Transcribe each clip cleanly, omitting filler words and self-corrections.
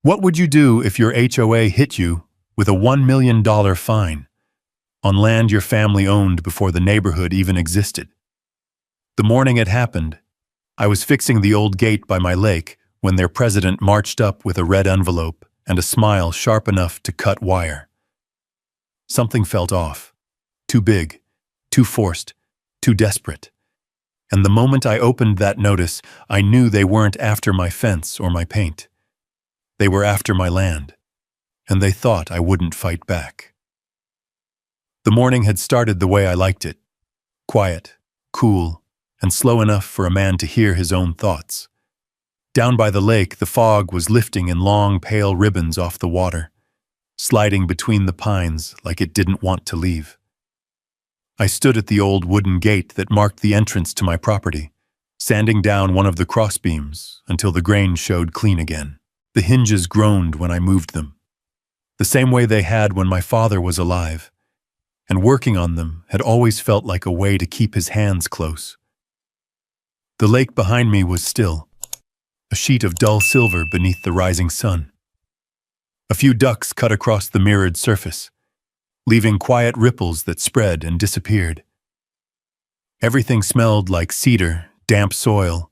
What would you do if your HOA hit you with a $1 million fine on land your family owned before the neighborhood even existed? The morning it happened, I was fixing the old gate by my lake when their president marched up with a red envelope and a smile sharp enough to cut wire. Something felt off. Too big, too forced, too desperate. And the moment I opened that notice, I knew they weren't after my fence or my paint. They were after my land, and they thought I wouldn't fight back. The morning had started the way I liked it. Quiet, cool, and slow enough for a man to hear his own thoughts. Down by the lake, the fog was lifting in long, pale ribbons off the water, sliding between the pines like it didn't want to leave. I stood at the old wooden gate that marked the entrance to my property, sanding down one of the crossbeams until the grain showed clean again. The hinges groaned when I moved them, the same way they had when my father was alive, and working on them had always felt like a way to keep his hands close. The lake behind me was still, a sheet of dull silver beneath the rising sun. A few ducks cut across the mirrored surface, leaving quiet ripples that spread and disappeared. Everything smelled like cedar, damp soil,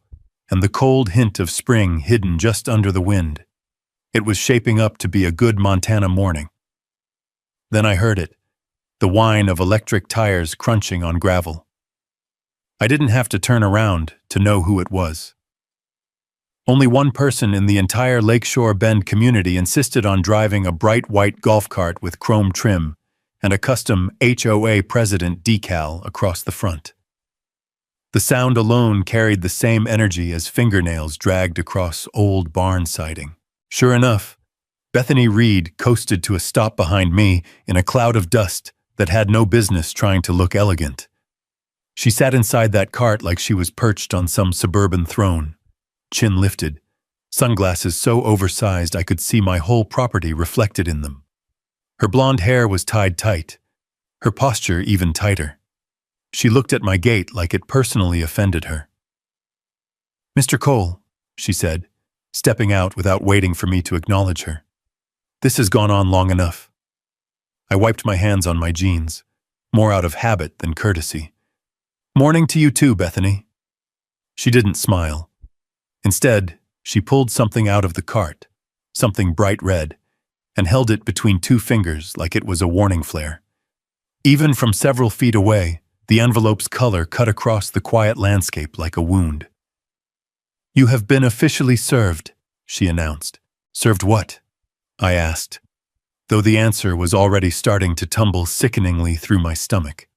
and the cold hint of spring hidden just under the wind. It was shaping up to be a good Montana morning. Then I heard it, the whine of electric tires crunching on gravel. I didn't have to turn around to know who it was. Only one person in the entire Lakeshore Bend community insisted on driving a bright white golf cart with chrome trim and a custom HOA president decal across the front. The sound alone carried the same energy as fingernails dragged across old barn siding. Sure enough, Bethany Reed coasted to a stop behind me in a cloud of dust that had no business trying to look elegant. She sat inside that cart like she was perched on some suburban throne, chin lifted, sunglasses so oversized I could see my whole property reflected in them. Her blonde hair was tied tight, her posture even tighter. She looked at my gate like it personally offended her. "Mr. Cole," she said, stepping out without waiting for me to acknowledge her. "This has gone on long enough." I wiped my hands on my jeans, more out of habit than courtesy. "Morning to you too, Bethany." She didn't smile. Instead, she pulled something out of the cart, something bright red, and held it between two fingers like it was a warning flare. Even from several feet away, the envelope's color cut across the quiet landscape like a wound. "You have been officially served," she announced. "Served what?" I asked, though the answer was already starting to tumble sickeningly through my stomach.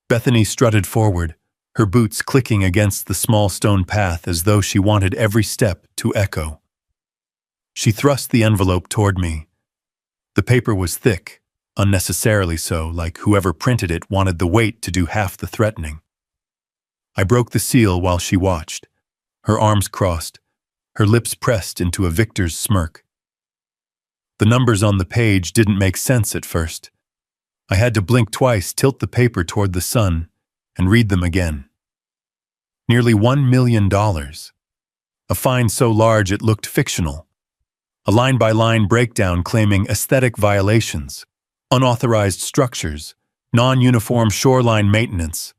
Bethany strutted forward, her boots clicking against the small stone path as though she wanted every step to echo. She thrust the envelope toward me. The paper was thick, unnecessarily so, like whoever printed it wanted the weight to do half the threatening. I broke the seal while she watched, her arms crossed, her lips pressed into a victor's smirk. The numbers on the page didn't make sense at first. I had to blink twice, tilt the paper toward the sun, and read them again. Nearly $1 million. A fine so large it looked fictional. A line-by-line breakdown claiming aesthetic violations, unauthorized structures, non-uniform shoreline maintenance,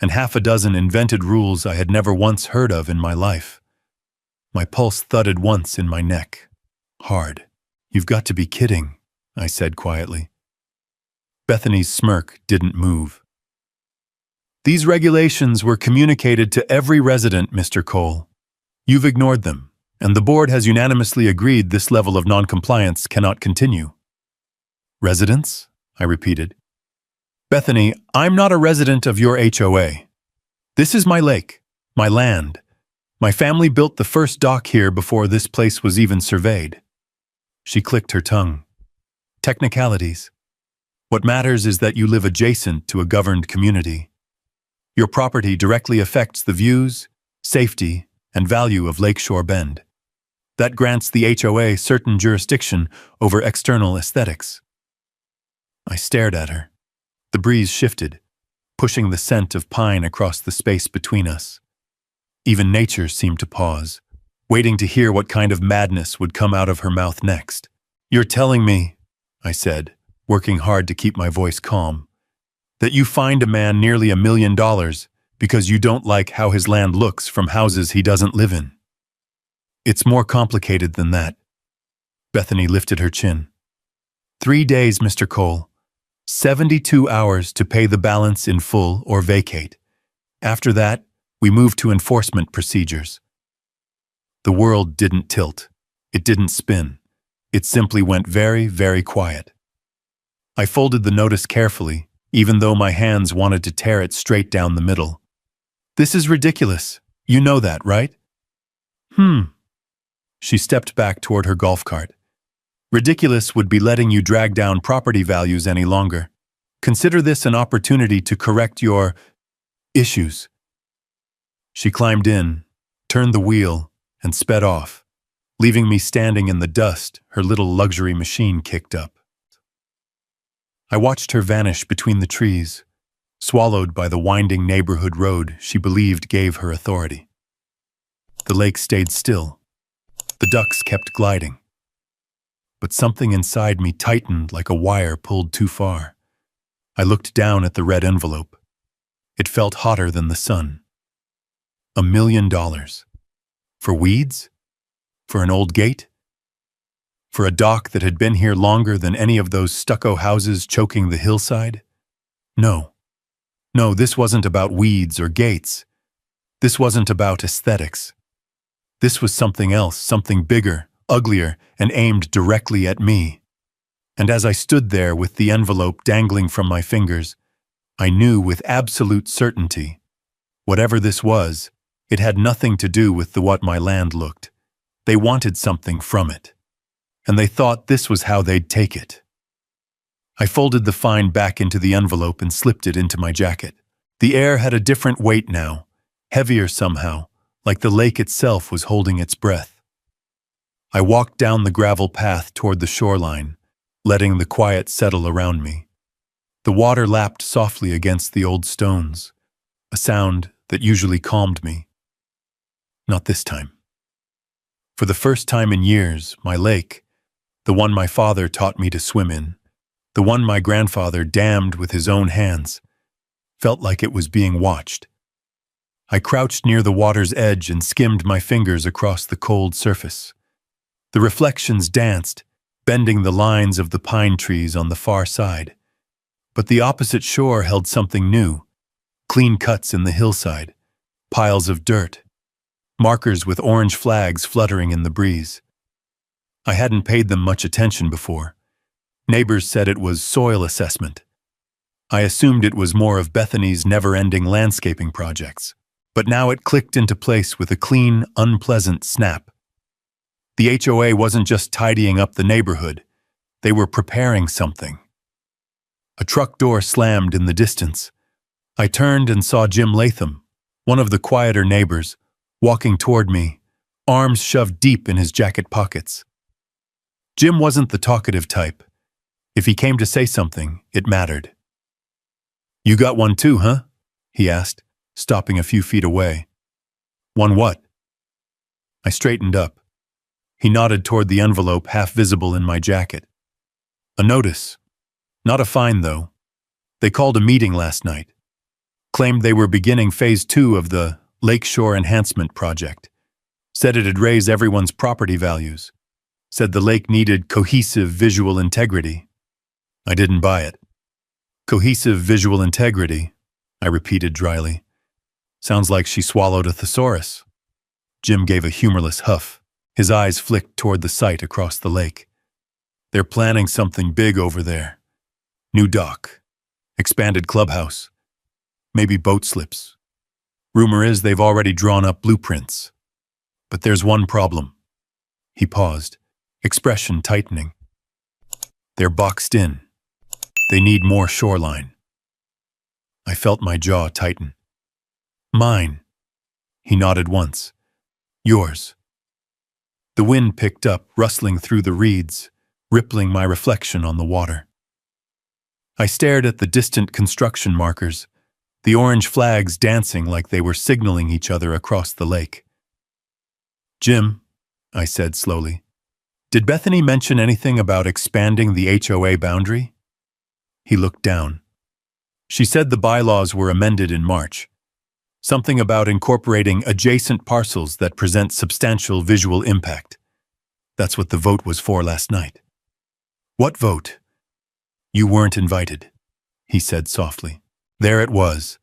and half a dozen invented rules I had never once heard of in my life. My pulse thudded once in my neck. Hard. "You've got to be kidding," I said quietly. Bethany's smirk didn't move. "These regulations were communicated to every resident, Mr. Cole. You've ignored them, and the board has unanimously agreed this level of noncompliance cannot continue." "Residents?" I repeated. "Bethany, I'm not a resident of your HOA. This is my lake, my land. My family built the first dock here before this place was even surveyed." She clicked her tongue. "Technicalities. What matters is that you live adjacent to a governed community. Your property directly affects the views, safety, and value of Lakeshore Bend. That grants the HOA certain jurisdiction over external aesthetics." I stared at her. The breeze shifted, pushing the scent of pine across the space between us. Even nature seemed to pause, waiting to hear what kind of madness would come out of her mouth next. "You're telling me," I said, working hard to keep my voice calm, "that you fined a man nearly $1 million because you don't like how his land looks from houses he doesn't live in." "It's more complicated than that." Bethany lifted her chin. 3 days, Mr. Cole. 72 hours to pay the balance in full or vacate. After that, we moved to enforcement procedures. The world didn't tilt. It didn't spin. It simply went very, very quiet. I folded the notice carefully, even though my hands wanted to tear it straight down the middle. "This is ridiculous. You know that, right?" She stepped back toward her golf cart. "Ridiculous would be letting you drag down property values any longer. Consider this an opportunity to correct your issues." She climbed in, turned the wheel, and sped off, leaving me standing in the dust, her little luxury machine kicked up. I watched her vanish between the trees, swallowed by the winding neighborhood road she believed gave her authority. The lake stayed still. The ducks kept gliding. But something inside me tightened like a wire pulled too far. I looked down at the red envelope. It felt hotter than the sun. $1 million. For weeds? For an old gate? For a dock that had been here longer than any of those stucco houses choking the hillside? No. No, this wasn't about weeds or gates. This wasn't about aesthetics. This was something else, something bigger, uglier, and aimed directly at me. And as I stood there with the envelope dangling from my fingers, I knew with absolute certainty, whatever this was, it had nothing to do with what my land looked. They wanted something from it. And they thought this was how they'd take it. I folded the fine back into the envelope and slipped it into my jacket. The air had a different weight now, heavier somehow, like the lake itself was holding its breath. I walked down the gravel path toward the shoreline, letting the quiet settle around me. The water lapped softly against the old stones, a sound that usually calmed me. Not this time. For the first time in years, my lake, the one my father taught me to swim in, the one my grandfather dammed with his own hands, felt like it was being watched. I crouched near the water's edge and skimmed my fingers across the cold surface. The reflections danced, bending the lines of the pine trees on the far side. But the opposite shore held something new, clean cuts in the hillside, piles of dirt, markers with orange flags fluttering in the breeze. I hadn't paid them much attention before. Neighbors said it was soil assessment. I assumed it was more of Bethany's never-ending landscaping projects. But now it clicked into place with a clean, unpleasant snap. The HOA wasn't just tidying up the neighborhood. They were preparing something. A truck door slammed in the distance. I turned and saw Jim Latham, one of the quieter neighbors, walking toward me, arms shoved deep in his jacket pockets. Jim wasn't the talkative type. If he came to say something, it mattered. "You got one too, huh?" he asked, stopping a few feet away. "One what?" I straightened up. He nodded toward the envelope half visible in my jacket. "A notice. Not a fine, though. They called a meeting last night. Claimed they were beginning phase 2 of the Lakeshore Enhancement Project. Said it'd raise everyone's property values. Said the lake needed cohesive visual integrity." I didn't buy it. "Cohesive visual integrity," I repeated dryly. "Sounds like she swallowed a thesaurus." Jim gave a humorless huff. His eyes flicked toward the site across the lake. "They're planning something big over there. New dock. Expanded clubhouse. Maybe boat slips. Rumor is they've already drawn up blueprints. But there's one problem." He paused, expression tightening. "They're boxed in. They need more shoreline." I felt my jaw tighten. "Mine." He nodded once. "Yours." The wind picked up, rustling through the reeds, rippling my reflection on the water. I stared at the distant construction markers, the orange flags dancing like they were signaling each other across the lake. Jim, I said slowly, did Bethany mention anything about expanding the HOA boundary? He looked down. She said the bylaws were amended in March. Something about incorporating adjacent parcels that present substantial visual impact. That's what the vote was for last night. What vote? You weren't invited, he said softly. There it was,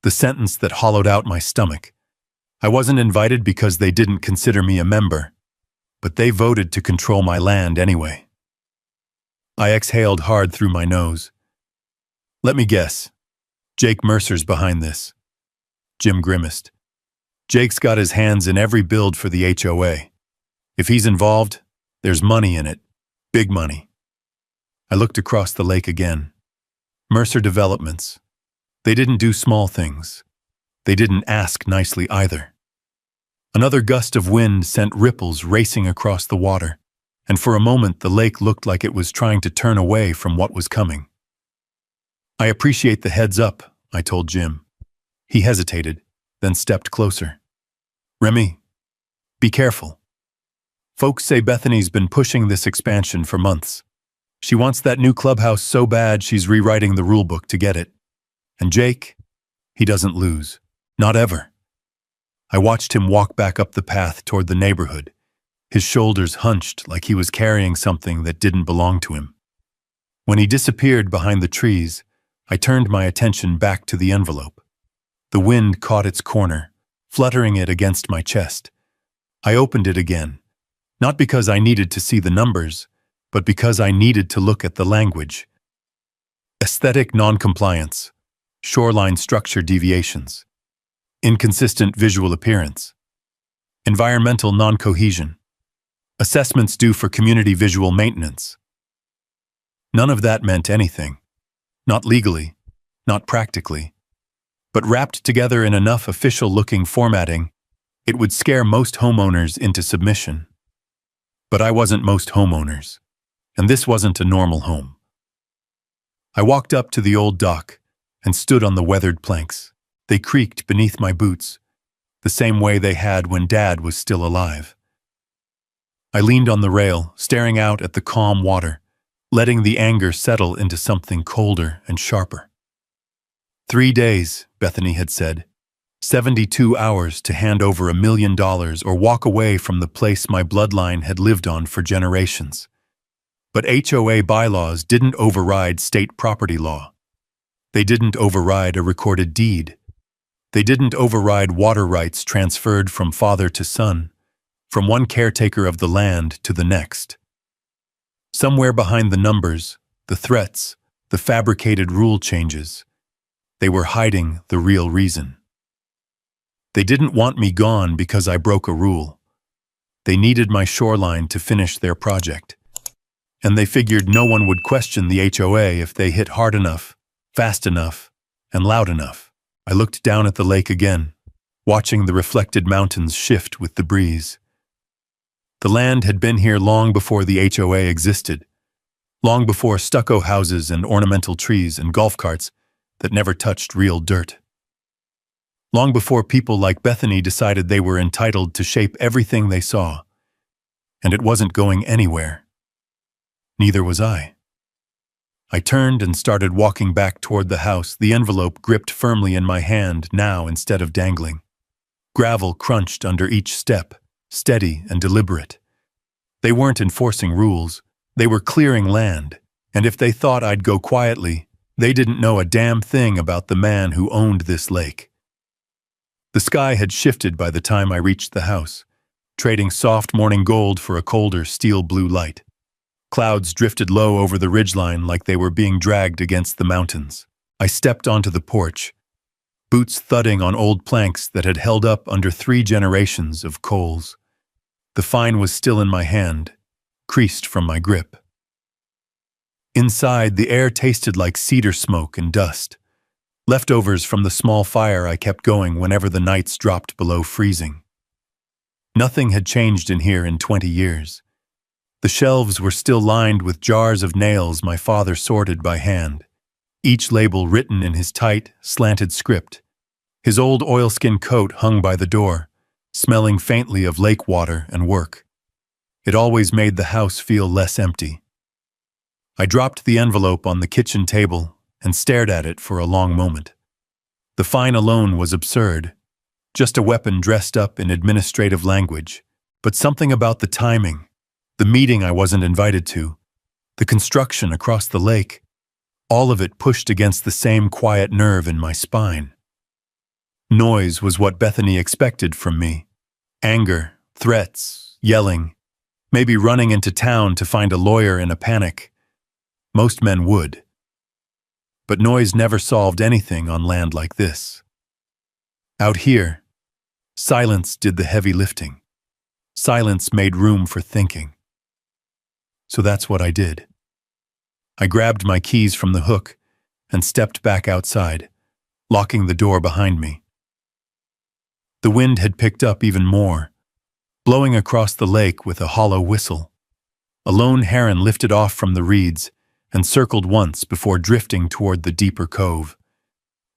the sentence that hollowed out my stomach. I wasn't invited because they didn't consider me a member, but they voted to control my land anyway. I exhaled hard through my nose. Let me guess. Jake Mercer's behind this. Jim grimaced. Jake's got his hands in every build for the HOA. If he's involved, there's money in it. Big money. I looked across the lake again. Mercer Developments. They didn't do small things. They didn't ask nicely either. Another gust of wind sent ripples racing across the water, and for a moment the lake looked like it was trying to turn away from what was coming. I appreciate the heads up, I told Jim. He hesitated, then stepped closer. Remy, be careful. Folks say Bethany's been pushing this expansion for months. She wants that new clubhouse so bad she's rewriting the rulebook to get it. And Jake, he doesn't lose. Not ever. I watched him walk back up the path toward the neighborhood, his shoulders hunched like he was carrying something that didn't belong to him. When he disappeared behind the trees, I turned my attention back to the envelope. The wind caught its corner, fluttering it against my chest. I opened it again, not because I needed to see the numbers, but because I needed to look at the language. Aesthetic noncompliance, shoreline structure deviations, inconsistent visual appearance, environmental non-cohesion, assessments due for community visual maintenance. None of that meant anything, not legally, not practically, but wrapped together in enough official-looking formatting, it would scare most homeowners into submission. But I wasn't most homeowners, and this wasn't a normal home. I walked up to the old dock and stood on the weathered planks. They creaked beneath my boots, the same way they had when Dad was still alive. I leaned on the rail, staring out at the calm water, letting the anger settle into something colder and sharper. 3 days, Bethany had said. 72 hours to hand over $1 million or walk away from the place my bloodline had lived on for generations. But HOA bylaws didn't override state property law. They didn't override a recorded deed. They didn't override water rights transferred from father to son, from one caretaker of the land to the next. Somewhere behind the numbers, the threats, the fabricated rule changes, they were hiding the real reason. They didn't want me gone because I broke a rule. They needed my shoreline to finish their project. And they figured no one would question the HOA if they hit hard enough, fast enough, and loud enough. I looked down at the lake again, watching the reflected mountains shift with the breeze. The land had been here long before the HOA existed, long before stucco houses and ornamental trees and golf carts that never touched real dirt. Long before people like Bethany decided they were entitled to shape everything they saw. And it wasn't going anywhere. Neither was I. I turned and started walking back toward the house, the envelope gripped firmly in my hand now instead of dangling. Gravel crunched under each step, steady and deliberate. They weren't enforcing rules, they were clearing land, and if they thought I'd go quietly, they didn't know a damn thing about the man who owned this lake. The sky had shifted by the time I reached the house, trading soft morning gold for a colder steel blue light. Clouds drifted low over the ridgeline like they were being dragged against the mountains. I stepped onto the porch, boots thudding on old planks that had held up under 3 generations of coals. The fine was still in my hand, creased from my grip. Inside, the air tasted like cedar smoke and dust, leftovers from the small fire I kept going whenever the nights dropped below freezing. Nothing had changed in here in 20 years. The shelves were still lined with jars of nails my father sorted by hand, each label written in his tight, slanted script. His old oilskin coat hung by the door, smelling faintly of lake water and work. It always made the house feel less empty. I dropped the envelope on the kitchen table and stared at it for a long moment. The fine alone was absurd, just a weapon dressed up in administrative language, but something about the timing, the meeting I wasn't invited to, the construction across the lake, all of it pushed against the same quiet nerve in my spine. Noise was what Bethany expected from me. Anger, threats, yelling, maybe running into town to find a lawyer in a panic. Most men would. But noise never solved anything on land like this. Out here, silence did the heavy lifting. Silence made room for thinking. So that's what I did. I grabbed my keys from the hook and stepped back outside, locking the door behind me. The wind had picked up even more, blowing across the lake with a hollow whistle. A lone heron lifted off from the reeds and circled once before drifting toward the deeper cove.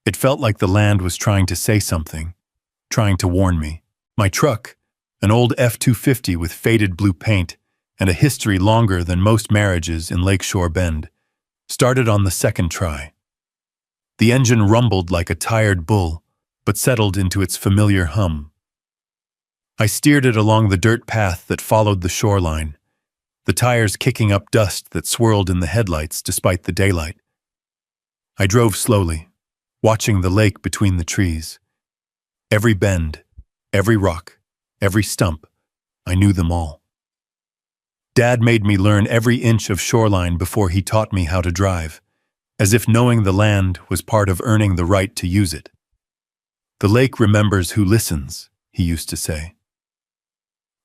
It felt like the land was trying to say something, trying to warn me. My truck, an old F-250 with faded blue paint and a history longer than most marriages in Lakeshore Bend, started on the second try. The engine rumbled like a tired bull, but settled into its familiar hum. I steered it along the dirt path that followed the shoreline, the tires kicking up dust that swirled in the headlights despite the daylight. I drove slowly, watching the lake between the trees. Every bend, every rock, every stump, I knew them all. Dad made me learn every inch of shoreline before he taught me how to drive, as if knowing the land was part of earning the right to use it. The lake remembers who listens, he used to say.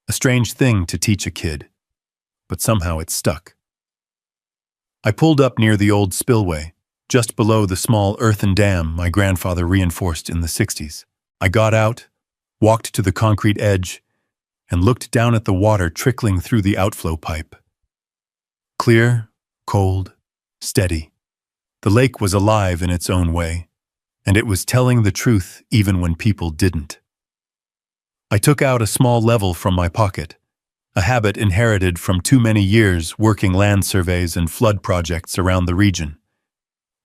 A strange thing to teach a kid, but somehow it stuck. I pulled up near the old spillway, just below the small earthen dam my grandfather reinforced in the 60s. I got out, walked to the concrete edge, and looked down at the water trickling through the outflow pipe. Clear, cold, steady. The lake was alive in its own way, and it was telling the truth even when people didn't. I took out a small level from my pocket, a habit inherited from too many years working land surveys and flood projects around the region.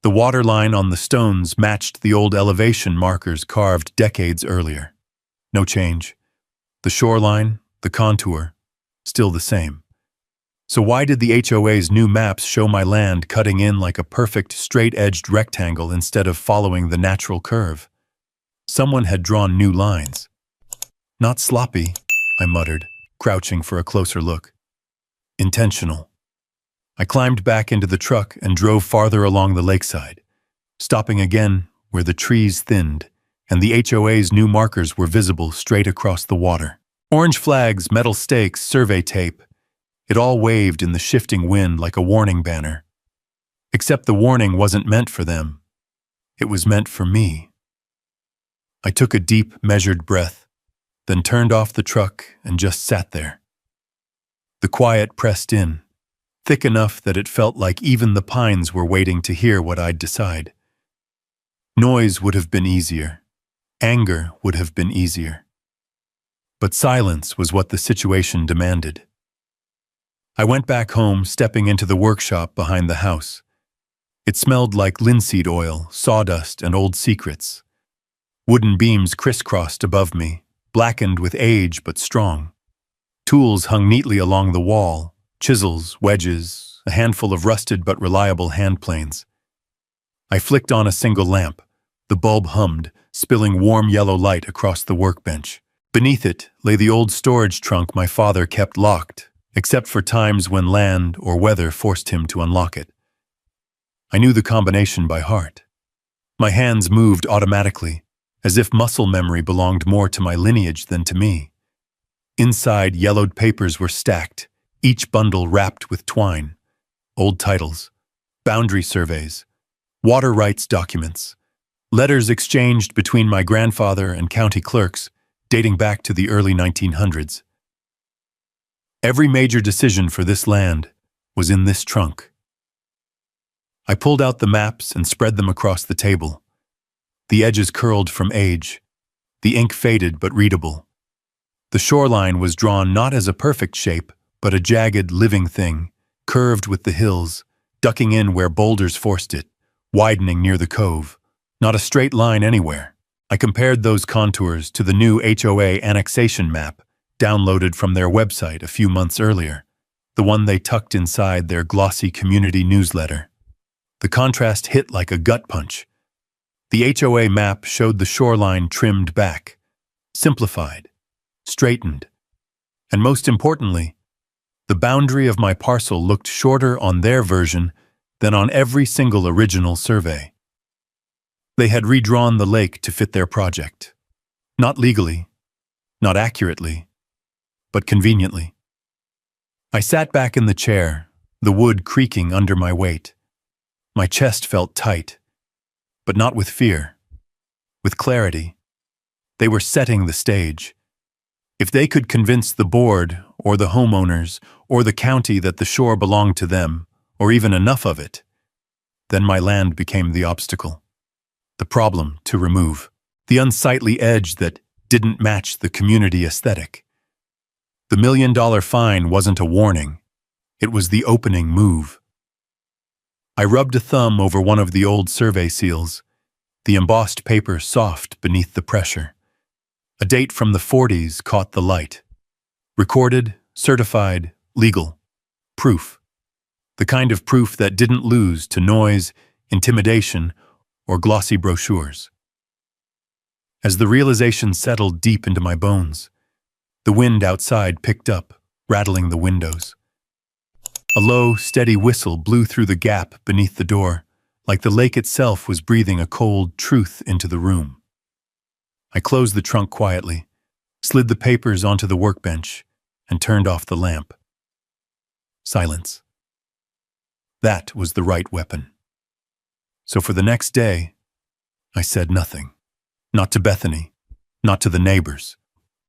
The water line on the stones matched the old elevation markers carved decades earlier. No change. The shoreline, the contour, still the same. So why did the HOA's new maps show my land cutting in like a perfect straight-edged rectangle instead of following the natural curve? Someone had drawn new lines. Not sloppy, I muttered, crouching for a closer look. Intentional. I climbed back into the truck and drove farther along the lakeside, stopping again where the trees thinned and the HOA's new markers were visible straight across the water. Orange flags, metal stakes, survey tape. It all waved in the shifting wind like a warning banner. Except the warning wasn't meant for them. It was meant for me. I took a deep, measured breath, then turned off the truck and just sat there. The quiet pressed in, thick enough that it felt like even the pines were waiting to hear what I'd decide. Noise would have been easier. Anger would have been easier. But silence was what the situation demanded. I went back home, stepping into the workshop behind the house. It smelled like linseed oil, sawdust, and old secrets. Wooden beams crisscrossed above me, blackened with age but strong. Tools hung neatly along the wall, chisels, wedges, a handful of rusted but reliable hand planes. I flicked on a single lamp. The bulb hummed, spilling warm yellow light across the workbench. Beneath it lay the old storage trunk my father kept locked, except for times when land or weather forced him to unlock it. I knew the combination by heart. My hands moved automatically, as if muscle memory belonged more to my lineage than to me. Inside, yellowed papers were stacked, each bundle wrapped with twine. Old titles, boundary surveys, water rights documents, letters exchanged between my grandfather and county clerks dating back to the early 1900s. Every major decision for this land was in this trunk. I pulled out the maps and spread them across the table. The edges curled from age, the ink faded but readable. The shoreline was drawn not as a perfect shape, but a jagged, living thing, curved with the hills, ducking in where boulders forced it, widening near the cove. Not a straight line anywhere. I compared those contours to the new HOA annexation map downloaded from their website a few months earlier, the one they tucked inside their glossy community newsletter. The contrast hit like a gut punch. The HOA map showed the shoreline trimmed back, simplified, straightened, and most importantly, the boundary of my parcel looked shorter on their version than on every single original survey. They had redrawn the lake to fit their project. Not legally, not accurately, but conveniently. I sat back in the chair, the wood creaking under my weight. My chest felt tight, but not with fear, with clarity. They were setting the stage. If they could convince the board, or the homeowners, or the county that the shore belonged to them, or even enough of it, then my land became the obstacle. The problem to remove, the unsightly edge that didn't match the community aesthetic. The $1 million fine wasn't a warning, it was the opening move. I rubbed a thumb over one of the old survey seals, the embossed paper soft beneath the pressure. A date from the 40s caught the light. Recorded, certified, legal. Proof. The kind of proof that didn't lose to noise, intimidation, or glossy brochures. As the realization settled deep into my bones, the wind outside picked up, rattling the windows. A low, steady whistle blew through the gap beneath the door, like the lake itself was breathing a cold truth into the room. I closed the trunk quietly, slid the papers onto the workbench, and turned off the lamp. Silence. That was the right weapon. So for the next day, I said nothing. Not to Bethany, not to the neighbors,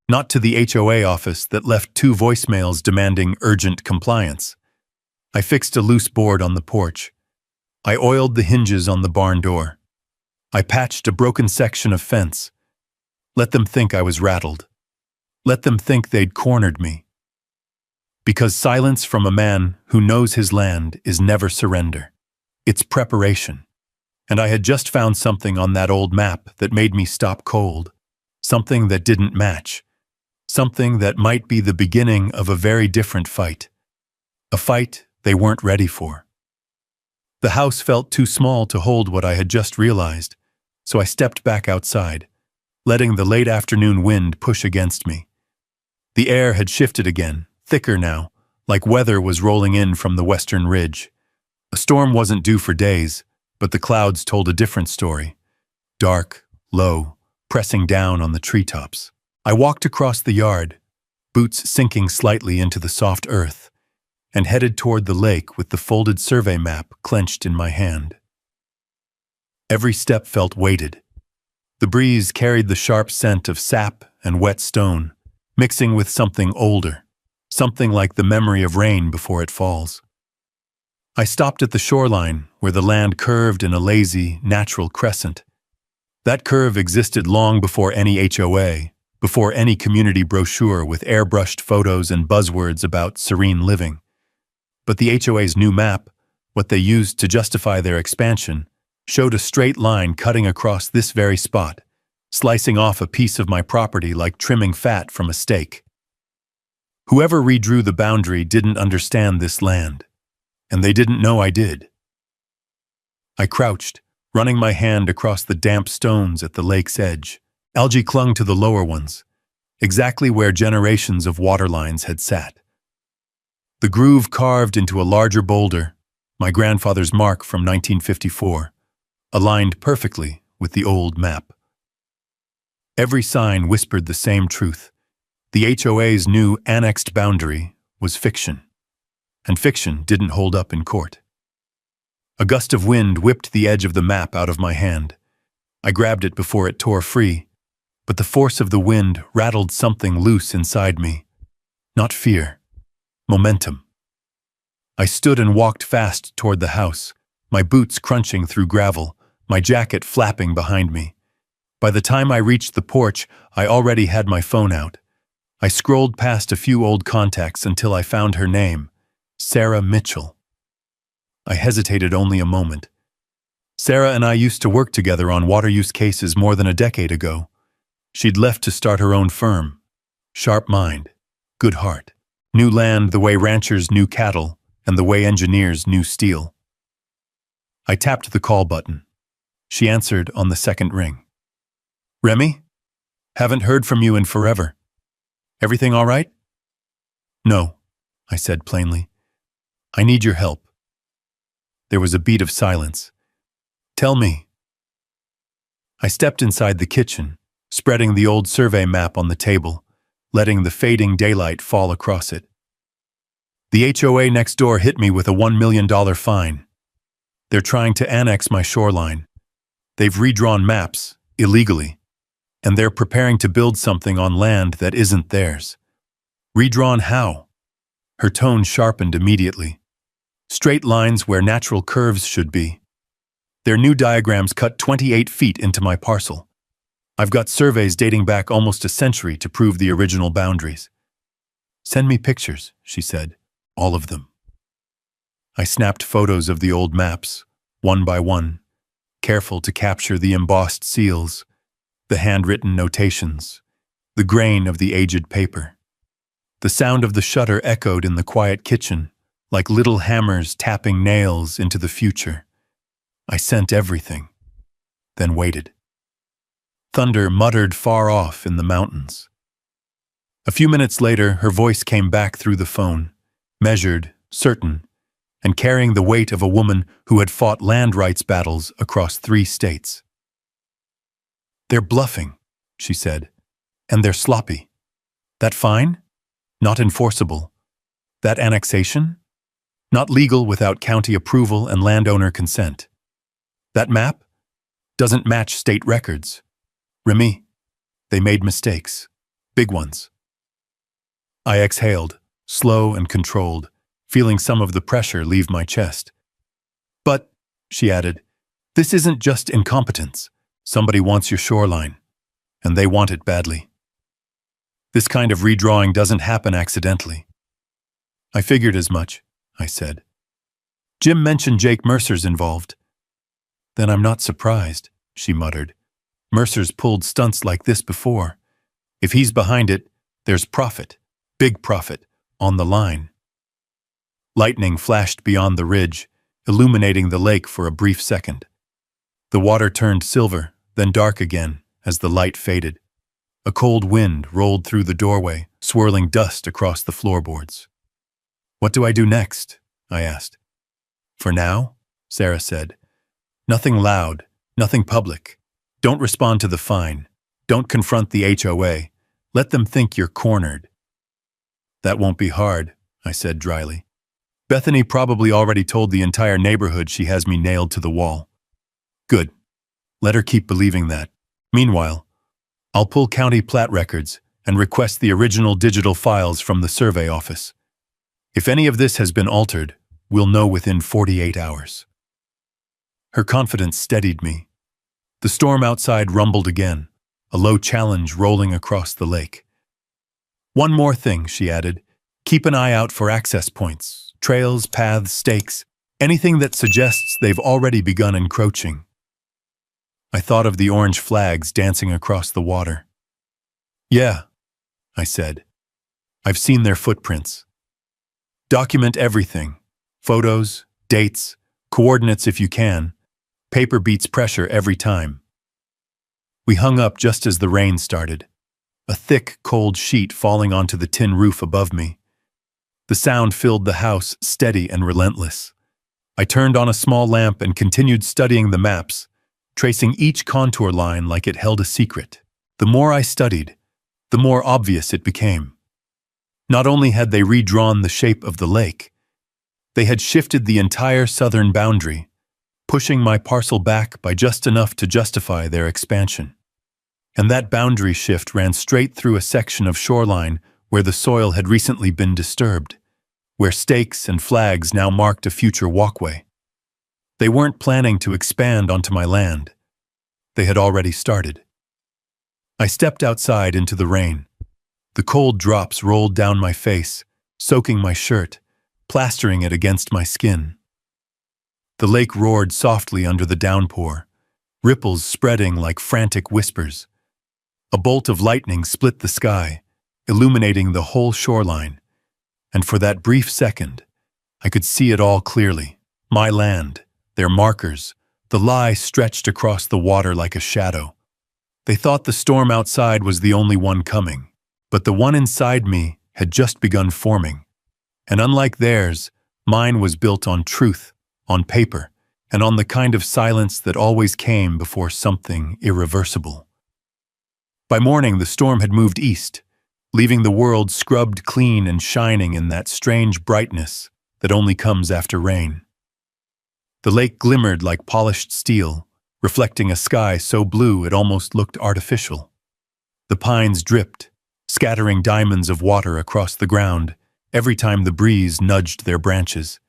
not to the HOA office that left 2 voicemails demanding urgent compliance. I fixed a loose board on the porch. I oiled the hinges on the barn door. I patched a broken section of fence. Let them think I was rattled. Let them think they'd cornered me. Because silence from a man who knows his land is never surrender. It's preparation. And I had just found something on that old map that made me stop cold. Something that didn't match. Something that might be the beginning of a very different fight. A fight they weren't ready for. The house felt too small to hold what I had just realized, so I stepped back outside, letting the late afternoon wind push against me. The air had shifted again, thicker now, like weather was rolling in from the western ridge. A storm wasn't due for days, but the clouds told a different story. Dark, low, pressing down on the treetops. I walked across the yard, boots sinking slightly into the soft earth, and headed toward the lake with the folded survey map clenched in my hand. Every step felt weighted. The breeze carried the sharp scent of sap and wet stone, mixing with something older, something like the memory of rain before it falls. I stopped at the shoreline where the land curved in a lazy, natural crescent. That curve existed long before any HOA, before any community brochure with airbrushed photos and buzzwords about serene living. But the HOA's new map, what they used to justify their expansion, showed a straight line cutting across this very spot, slicing off a piece of my property like trimming fat from a steak. Whoever redrew the boundary didn't understand this land, and they didn't know I did. I crouched, running my hand across the damp stones at the lake's edge. Algae clung to the lower ones, exactly where generations of water lines had sat. The groove carved into a larger boulder, my grandfather's mark from 1954, aligned perfectly with the old map. Every sign whispered the same truth. The HOA's new annexed boundary was fiction, and fiction didn't hold up in court. A gust of wind whipped the edge of the map out of my hand. I grabbed it before it tore free, but the force of the wind rattled something loose inside me. Not fear, momentum. I stood and walked fast toward the house, my boots crunching through gravel, my jacket flapping behind me. By the time I reached the porch, I already had my phone out. I scrolled past a few old contacts until I found her name, Sarah Mitchell. I hesitated only a moment. Sarah and I used to work together on water use cases more than a decade ago. She'd left to start her own firm. Sharp mind, good heart. Knew land the way ranchers knew cattle and the way engineers knew steel. I tapped the call button. She answered on the second ring. Remy? Haven't heard from you in forever. Everything all right? No, I said plainly. I need your help. There was a beat of silence. Tell me. I stepped inside the kitchen, spreading the old survey map on the table, letting the fading daylight fall across it. The HOA next door hit me with a $1 million fine. They're trying to annex my shoreline. They've redrawn maps, illegally, and they're preparing to build something on land that isn't theirs. Redrawn how? Her tone sharpened immediately. Straight lines where natural curves should be. Their new diagrams cut 28 feet into my parcel. I've got surveys dating back almost a century to prove the original boundaries. Send me pictures, she said, all of them. I snapped photos of the old maps, one by one, careful to capture the embossed seals, the handwritten notations, the grain of the aged paper. The sound of the shutter echoed in the quiet kitchen, like little hammers tapping nails into the future. I sent everything, then waited. Thunder muttered far off in the mountains. A few minutes later, her voice came back through the phone, measured, certain, and carrying the weight of a woman who had fought land rights battles across 3 states. They're bluffing, she said, and they're sloppy. That fine? Not enforceable. That annexation? Not legal without county approval and landowner consent. That map? Doesn't match state records. Remy, they made mistakes. Big ones. I exhaled, slow and controlled, feeling some of the pressure leave my chest. But, she added, this isn't just incompetence. Somebody wants your shoreline, and they want it badly. This kind of redrawing doesn't happen accidentally. I figured as much, I said. Jim mentioned Jake Mercer's involved. Then I'm not surprised, she muttered. Mercer's pulled stunts like this before. If he's behind it, there's profit, big profit, on the line. Lightning flashed beyond the ridge, illuminating the lake for a brief second. The water turned silver, then dark again, as the light faded. A cold wind rolled through the doorway, swirling dust across the floorboards. What do I do next? I asked. For now, Sarah said. Nothing loud, nothing public. Don't respond to the fine. Don't confront the HOA. Let them think you're cornered. That won't be hard, I said dryly. Bethany probably already told the entire neighborhood she has me nailed to the wall. Good. Let her keep believing that. Meanwhile, I'll pull county plat records and request the original digital files from the survey office. If any of this has been altered, we'll know within 48 hours. Her confidence steadied me. The storm outside rumbled again, a low challenge rolling across the lake. One more thing, she added. Keep an eye out for access points, trails, paths, stakes, anything that suggests they've already begun encroaching. I thought of the orange flags dancing across the water. Yeah, I said. I've seen their footprints. Document everything. Photos, dates, coordinates if you can. Paper beats pressure every time. We hung up just as the rain started, a thick, cold sheet falling onto the tin roof above me. The sound filled the house, steady and relentless. I turned on a small lamp and continued studying the maps, tracing each contour line like it held a secret. The more I studied, the more obvious it became. Not only had they redrawn the shape of the lake, they had shifted the entire southern boundary, pushing my parcel back by just enough to justify their expansion. And that boundary shift ran straight through a section of shoreline where the soil had recently been disturbed, where stakes and flags now marked a future walkway. They weren't planning to expand onto my land. They had already started. I stepped outside into the rain. The cold drops rolled down my face, soaking my shirt, plastering it against my skin. The lake roared softly under the downpour, ripples spreading like frantic whispers. A bolt of lightning split the sky, illuminating the whole shoreline, and for that brief second, I could see it all clearly. My land, their markers, the lie stretched across the water like a shadow. They thought the storm outside was the only one coming, but the one inside me had just begun forming. And unlike theirs, mine was built on truth, on paper, and on the kind of silence that always came before something irreversible. By morning, the storm had moved east, leaving the world scrubbed clean and shining in that strange brightness that only comes after rain. The lake glimmered like polished steel, reflecting a sky so blue it almost looked artificial. The pines dripped, scattering diamonds of water across the ground every time the breeze nudged their branches.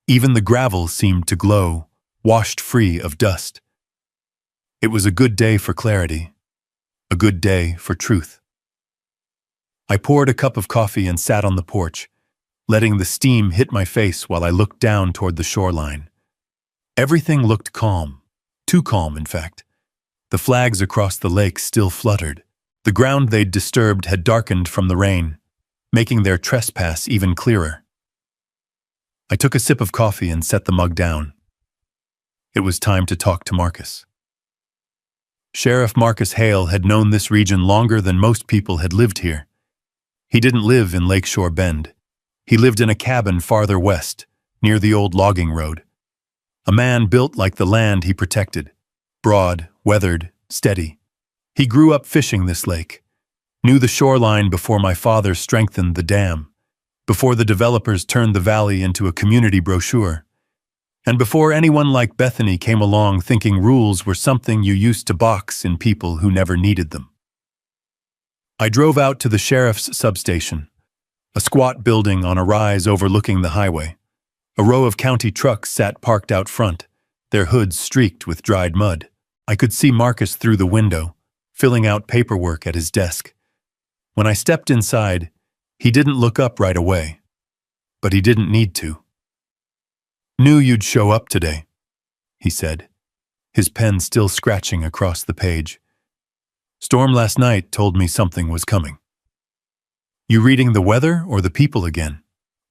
Even the gravel seemed to glow, washed free of dust. It was a good day for clarity, a good day for truth. I poured a cup of coffee and sat on the porch, letting the steam hit my face while I looked down toward the shoreline. Everything looked calm, too calm, in fact. The flags across the lake still fluttered. The ground they'd disturbed had darkened from the rain, making their trespass even clearer. I took a sip of coffee and set the mug down. It was time to talk to Marcus. Sheriff Marcus Hale had known this region longer than most people had lived here. He didn't live in Lakeshore Bend. He lived in a cabin farther west, near the old logging road. A man built like the land he protected, broad, weathered, steady. He grew up fishing this lake, knew the shoreline before my father strengthened the dam, before the developers turned the valley into a community brochure, and before anyone like Bethany came along thinking rules were something you used to box in people who never needed them. I drove out to the sheriff's substation, a squat building on a rise overlooking the highway. A row of county trucks sat parked out front, their hoods streaked with dried mud. I could see Marcus through the window, filling out paperwork at his desk. When I stepped inside, he didn't look up right away, but he didn't need to. "Knew you'd show up today," he said, his pen still scratching across the page. "Storm last night told me something was coming." "You reading the weather or the people again?"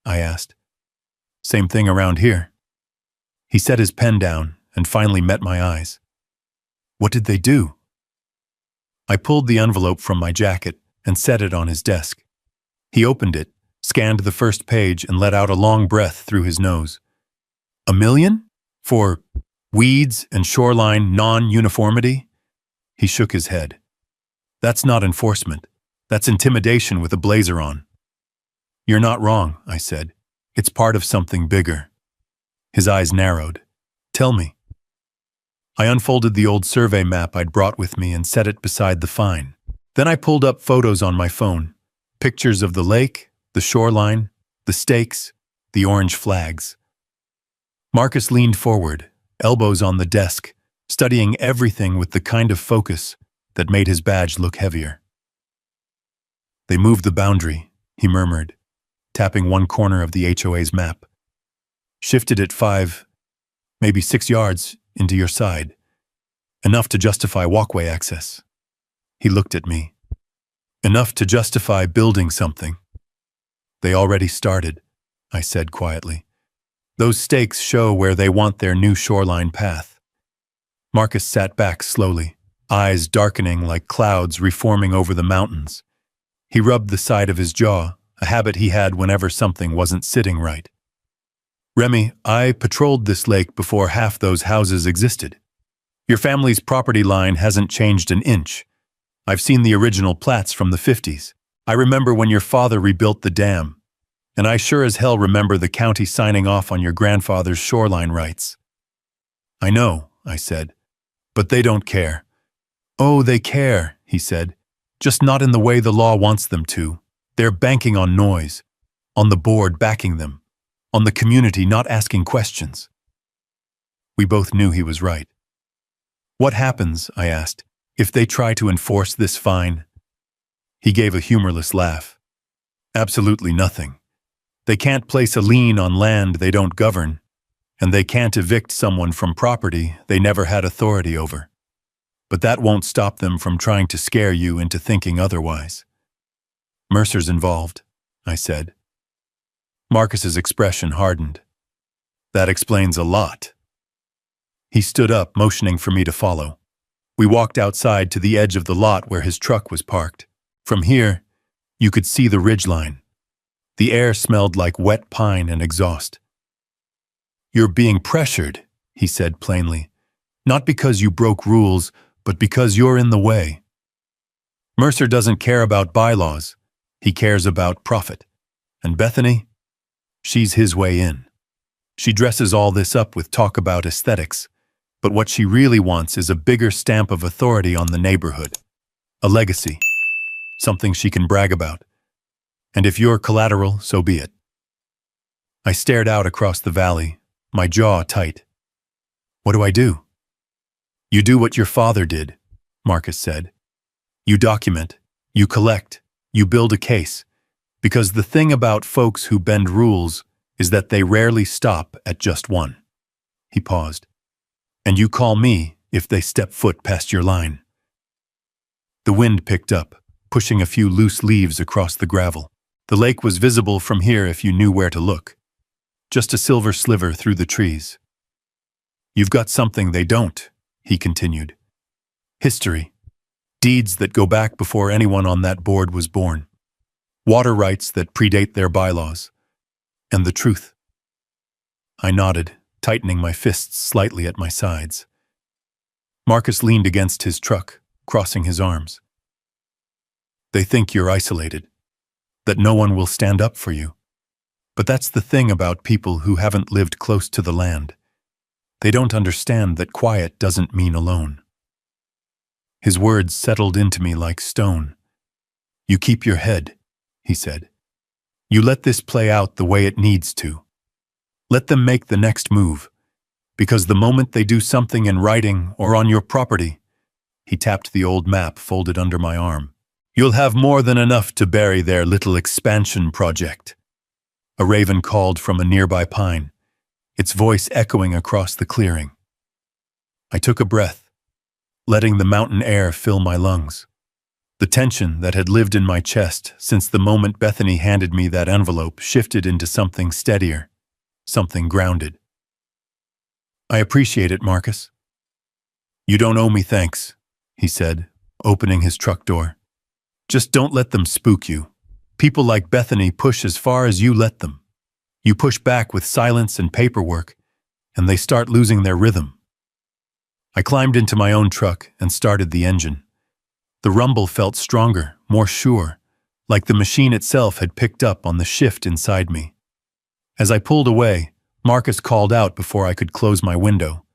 I asked. "Same thing around here." He set his pen down and finally met my eyes. "What did they do?" I pulled the envelope from my jacket and set it on his desk. He opened it, scanned the first page, and let out a long breath through his nose. "$1 million? For weeds and shoreline non-uniformity?" He shook his head. "That's not enforcement. That's intimidation with a blazer on." "You're not wrong," I said. "It's part of something bigger." His eyes narrowed. "Tell me." I unfolded the old survey map I'd brought with me and set it beside the fine. Then I pulled up photos on my phone, pictures of the lake, the shoreline, the stakes, the orange flags. Marcus leaned forward, elbows on the desk, studying everything with the kind of focus that made his badge look heavier. "They moved the boundary," he murmured, tapping one corner of the HOA's map. "Shifted it 5, maybe 6 yards into your side. Enough to justify walkway access." He looked at me. "Enough to justify building something." "They already started," I said quietly. "Those stakes show where they want their new shoreline path." Marcus sat back slowly, eyes darkening like clouds reforming over the mountains. He rubbed the side of his jaw, a habit he had whenever something wasn't sitting right. "Remy, I patrolled this lake before half those houses existed. Your family's property line hasn't changed an inch. I've seen the original plats from the 50s. I remember when your father rebuilt the dam. And I sure as hell remember the county signing off on your grandfather's shoreline rights." "I know," I said, "but they don't care." "Oh, they care," he said, "just not in the way the law wants them to. They're banking on noise, on the board backing them, on the community not asking questions." We both knew he was right. "What happens," I asked, "if they try to enforce this fine?" He gave a humorless laugh. Absolutely nothing. They can't place a lien on land they don't govern, and they can't evict someone from property they never had authority over. But that won't stop them from trying to scare you into thinking otherwise. Mercer's involved, I said. Marcus's expression hardened. That explains a lot. He stood up, motioning for me to follow. We walked outside to the edge of the lot where his truck was parked. From here, you could see the ridgeline. The air smelled like wet pine and exhaust. You're being pressured, he said plainly. Not because you broke rules, but because you're in the way. Mercer doesn't care about bylaws. He cares about profit. And Bethany? She's his way in. She dresses all this up with talk about aesthetics, but what she really wants is a bigger stamp of authority on the neighborhood. A legacy. Something she can brag about. And if you're collateral, so be it. I stared out across the valley, my jaw tight. What do I do? You do what your father did, Marcus said. You document, you collect, you build a case, because the thing about folks who bend rules is that they rarely stop at just one. He paused. And you call me if they step foot past your line. The wind picked up, pushing a few loose leaves across the gravel. The lake was visible from here if you knew where to look. Just a silver sliver through the trees. You've got something they don't, he continued. History. Deeds that go back before anyone on that board was born. Water rights that predate their bylaws. And the truth. I nodded, tightening my fists slightly at my sides. Marcus leaned against his truck, crossing his arms. They think you're isolated, that no one will stand up for you. But that's the thing about people who haven't lived close to the land. They don't understand that quiet doesn't mean alone. His words settled into me like stone. You keep your head, he said. You let this play out the way it needs to. Let them make the next move, because the moment they do something in writing or on your property, he tapped the old map folded under my arm, you'll have more than enough to bury their little expansion project. A raven called from a nearby pine, its voice echoing across the clearing. I took a breath, letting the mountain air fill my lungs. The tension that had lived in my chest since the moment Bethany handed me that envelope shifted into something steadier, something grounded. I appreciate it, Marcus. You don't owe me thanks, he said, opening his truck door. Just don't let them spook you. People like Bethany push as far as you let them. You push back with silence and paperwork, and they start losing their rhythm. I climbed into my own truck and started the engine. The rumble felt stronger, more sure, like the machine itself had picked up on the shift inside me. As I pulled away, Marcus called out before I could close my window.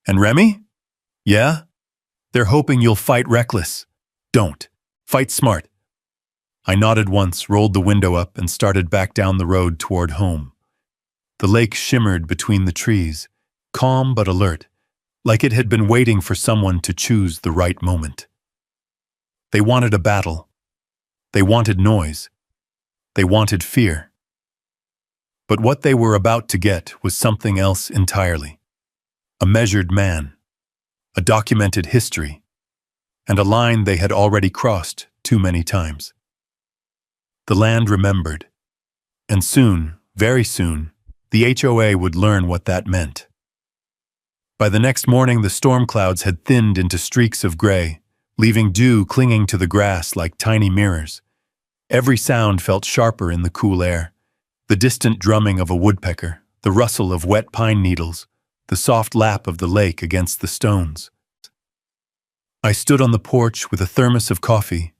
And Remy? Yeah? They're hoping you'll fight reckless. Don't. Fight smart. I nodded once, rolled the window up, and started back down the road toward home. The lake shimmered between the trees, calm but alert, like it had been waiting for someone to choose the right moment. They wanted a battle. They wanted noise. They wanted fear. But what they were about to get was something else entirely. A measured man, a documented history, and a line they had already crossed too many times. The land remembered, and soon, very soon, the HOA would learn what that meant. By the next morning, the storm clouds had thinned into streaks of gray, leaving dew clinging to the grass like tiny mirrors. Every sound felt sharper in the cool air. The distant drumming of a woodpecker, the rustle of wet pine needles, the soft lap of the lake against the stones. I stood on the porch with a thermos of coffee,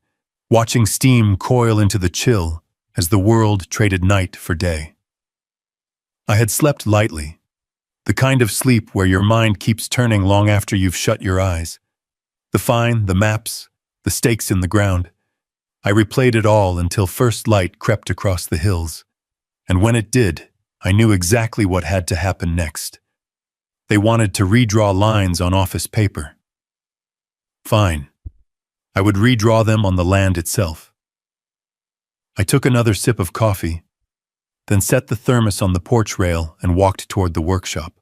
watching steam coil into the chill as the world traded night for day. I had slept lightly, the kind of sleep where your mind keeps turning long after you've shut your eyes. The fine, the maps, the stakes in the ground. I replayed it all until first light crept across the hills. And when it did, I knew exactly what had to happen next. They wanted to redraw lines on office paper. Fine. I would redraw them on the land itself. I took another sip of coffee, then set the thermos on the porch rail and walked toward the workshop.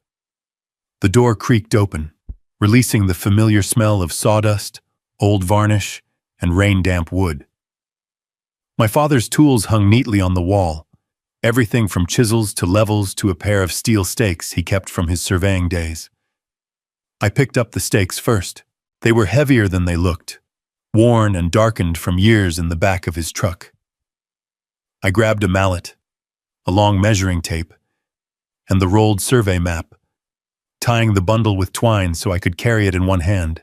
The door creaked open, releasing the familiar smell of sawdust, old varnish, and rain-damp wood. My father's tools hung neatly on the wall, everything from chisels to levels to a pair of steel stakes he kept from his surveying days. I picked up the stakes first. They were heavier than they looked, worn and darkened from years in the back of his truck. I grabbed a mallet, a long measuring tape, and the rolled survey map, tying the bundle with twine so I could carry it in one hand.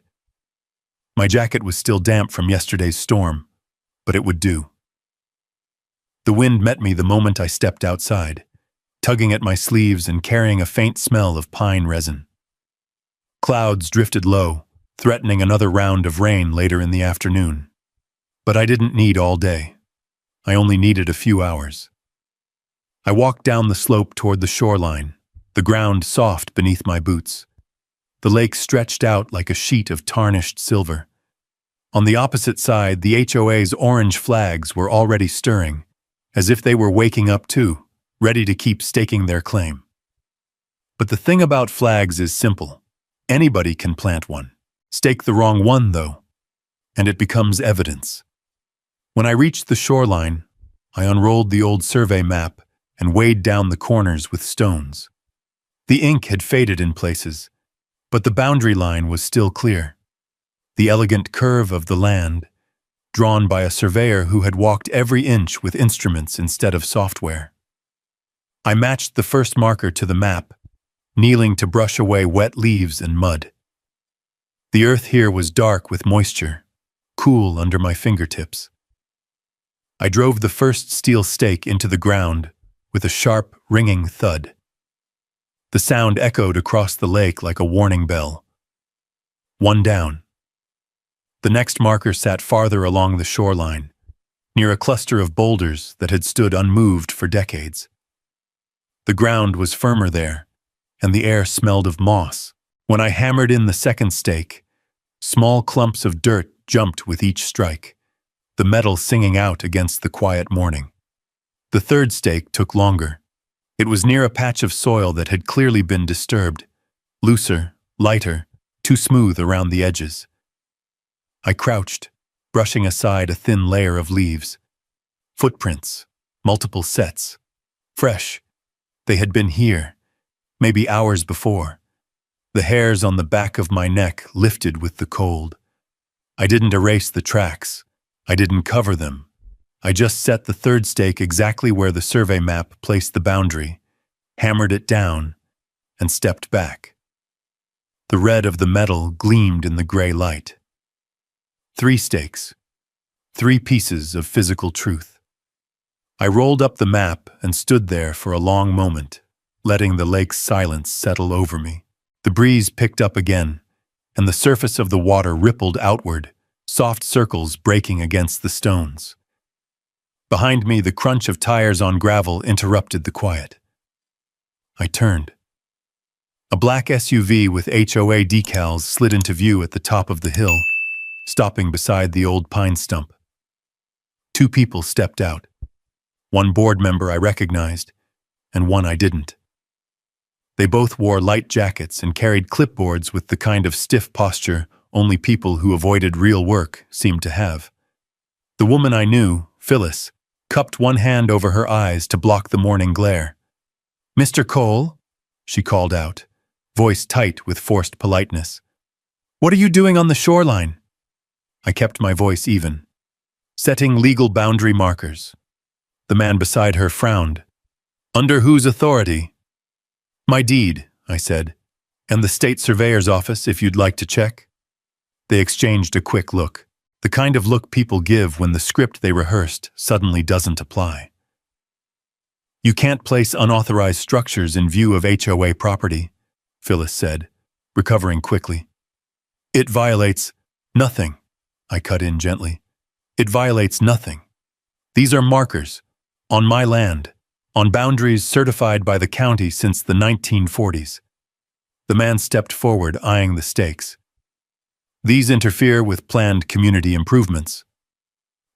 My jacket was still damp from yesterday's storm, but it would do. The wind met me the moment I stepped outside, tugging at my sleeves and carrying a faint smell of pine resin. Clouds drifted low, threatening another round of rain later in the afternoon. But I didn't need all day. I only needed a few hours. I walked down the slope toward the shoreline, the ground soft beneath my boots. The lake stretched out like a sheet of tarnished silver. On the opposite side, the HOA's orange flags were already stirring, as if they were waking up too, ready to keep staking their claim. But the thing about flags is simple. Anybody can plant one. Stake the wrong one, though, and it becomes evidence. When I reached the shoreline, I unrolled the old survey map and weighed down the corners with stones. The ink had faded in places, but the boundary line was still clear. The elegant curve of the land, drawn by a surveyor who had walked every inch with instruments instead of software. I matched the first marker to the map, kneeling to brush away wet leaves and mud. The earth here was dark with moisture, cool under my fingertips. I drove the first steel stake into the ground with a sharp, ringing thud. The sound echoed across the lake like a warning bell. One down. The next marker sat farther along the shoreline, near a cluster of boulders that had stood unmoved for decades. The ground was firmer there, and the air smelled of moss. When I hammered in the second stake, small clumps of dirt jumped with each strike, the metal singing out against the quiet morning. The third stake took longer. It was near a patch of soil that had clearly been disturbed, looser, lighter, too smooth around the edges. I crouched, brushing aside a thin layer of leaves. Footprints, multiple sets. Fresh. They had been here, maybe hours before. The hairs on the back of my neck lifted with the cold. I didn't erase the tracks. I didn't cover them. I just set the third stake exactly where the survey map placed the boundary, hammered it down, and stepped back. The red of the metal gleamed in the gray light. 3 stakes. 3 pieces of physical truth. I rolled up the map and stood there for a long moment, letting the lake's silence settle over me. The breeze picked up again, and the surface of the water rippled outward, soft circles breaking against the stones. Behind me, the crunch of tires on gravel interrupted the quiet. I turned. A black SUV with HOA decals slid into view at the top of the hill, stopping beside the old pine stump. 2 people stepped out. One board member I recognized, and one I didn't. They both wore light jackets and carried clipboards with the kind of stiff posture only people who avoided real work seemed to have. The woman I knew, Phyllis, cupped one hand over her eyes to block the morning glare. "Mr. Cole?" she called out, voice tight with forced politeness. "What are you doing on the shoreline?" I kept my voice even. "Setting legal boundary markers." The man beside her frowned. "Under whose authority?" "My deed," I said, "and the state surveyor's office if you'd like to check." They exchanged a quick look, the kind of look people give when the script they rehearsed suddenly doesn't apply. "You can't place unauthorized structures in view of HOA property," Phyllis said, recovering quickly. "It violates nothing," I cut in gently. "It violates nothing. These are markers, on my land, on boundaries certified by the county since the 1940s. The man stepped forward, eyeing the stakes. "These interfere with planned community improvements.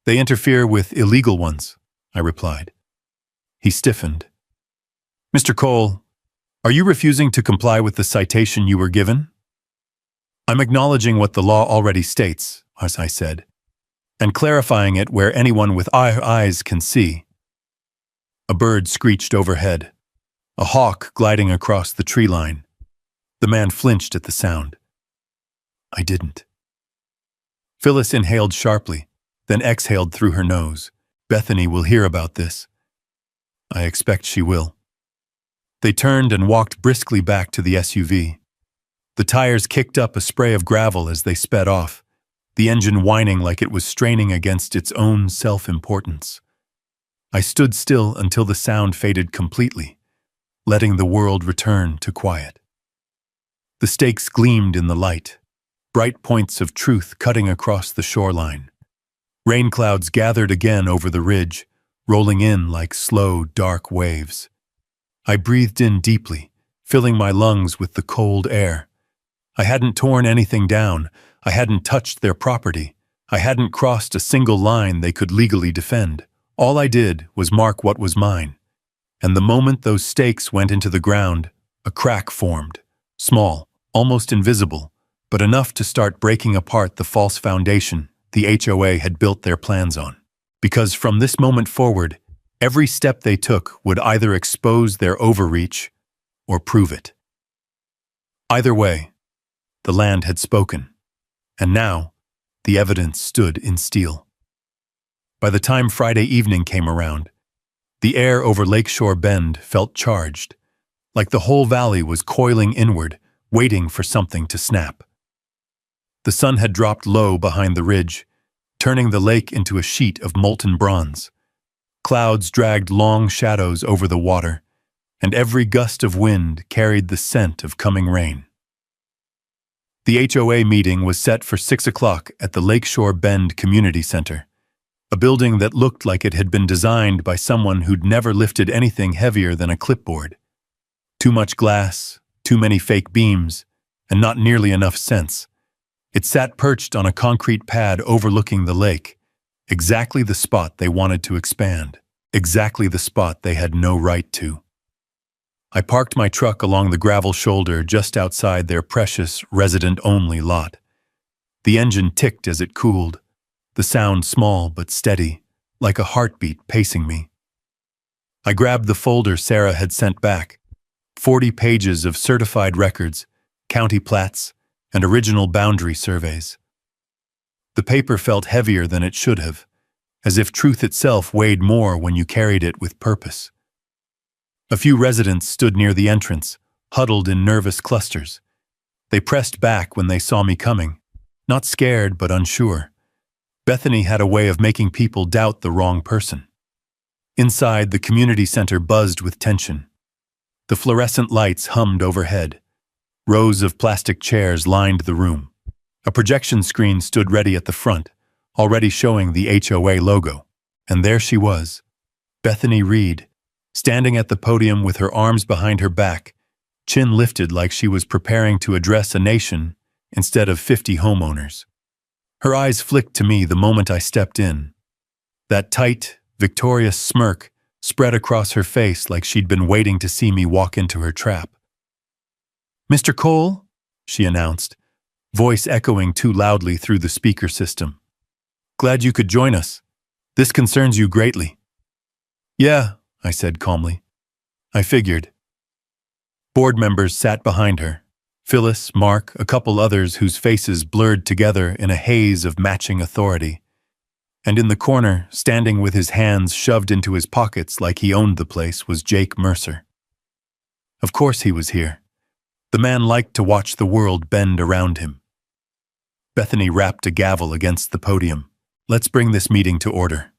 They interfere with illegal ones," I replied. He stiffened. Mr. Cole, are you refusing to comply with the citation you were given? I'm acknowledging what the law already states, as I said, and clarifying it where anyone with eyes can see. A bird screeched overhead, a hawk gliding across the tree line. The man flinched at the sound. I didn't. Phyllis inhaled sharply, then exhaled through her nose. Bethany will hear about this. I expect she will. They turned and walked briskly back to the SUV. The tires kicked up a spray of gravel as they sped off, the engine whining like it was straining against its own self-importance. I stood still until the sound faded completely, letting the world return to quiet. The stakes gleamed in the light, bright points of truth cutting across the shoreline. Rain clouds gathered again over the ridge, rolling in like slow, dark waves. I breathed in deeply, filling my lungs with the cold air. I hadn't torn anything down. I hadn't touched their property. I hadn't crossed a single line they could legally defend. All I did was mark what was mine. And the moment those stakes went into the ground, a crack formed, small, almost invisible, but enough to start breaking apart the false foundation the HOA had built their plans on. Because from this moment forward, every step they took would either expose their overreach or prove it. Either way, the land had spoken, and now the evidence stood in steel. By the time Friday evening came around, the air over Lakeshore Bend felt charged, like the whole valley was coiling inward, waiting for something to snap. The sun had dropped low behind the ridge, turning the lake into a sheet of molten bronze. Clouds dragged long shadows over the water, and every gust of wind carried the scent of coming rain. The HOA meeting was set for 6 o'clock at the Lakeshore Bend Community Center, a building that looked like it had been designed by someone who'd never lifted anything heavier than a clipboard. Too much glass, too many fake beams, and not nearly enough sense. It sat perched on a concrete pad overlooking the lake, exactly the spot they wanted to expand, exactly the spot they had no right to. I parked my truck along the gravel shoulder just outside their precious resident-only lot. The engine ticked as it cooled, the sound small but steady, like a heartbeat pacing me. I grabbed the folder Sarah had sent back, 40 pages of certified records, county plats, and original boundary surveys. The paper felt heavier than it should have, as if truth itself weighed more when you carried it with purpose. A few residents stood near the entrance, huddled in nervous clusters. They pressed back when they saw me coming, not scared but unsure. Bethany had a way of making people doubt the wrong person. Inside, the community center buzzed with tension. The fluorescent lights hummed overhead. Rows of plastic chairs lined the room. A projection screen stood ready at the front, already showing the HOA logo. And there she was, Bethany Reed, standing at the podium with her arms behind her back, chin lifted like she was preparing to address a nation instead of 50 homeowners. Her eyes flicked to me the moment I stepped in. That tight, victorious smirk spread across her face like she'd been waiting to see me walk into her trap. "Mr. Cole," she announced, voice echoing too loudly through the speaker system. "Glad you could join us. This concerns you greatly." "Yeah," I said calmly. "I figured." Board members sat behind her. Phyllis, Mark, a couple others whose faces blurred together in a haze of matching authority. And in the corner, standing with his hands shoved into his pockets like he owned the place, was Jake Mercer. Of course he was here. The man liked to watch the world bend around him. Bethany rapped a gavel against the podium. "Let's bring this meeting to order."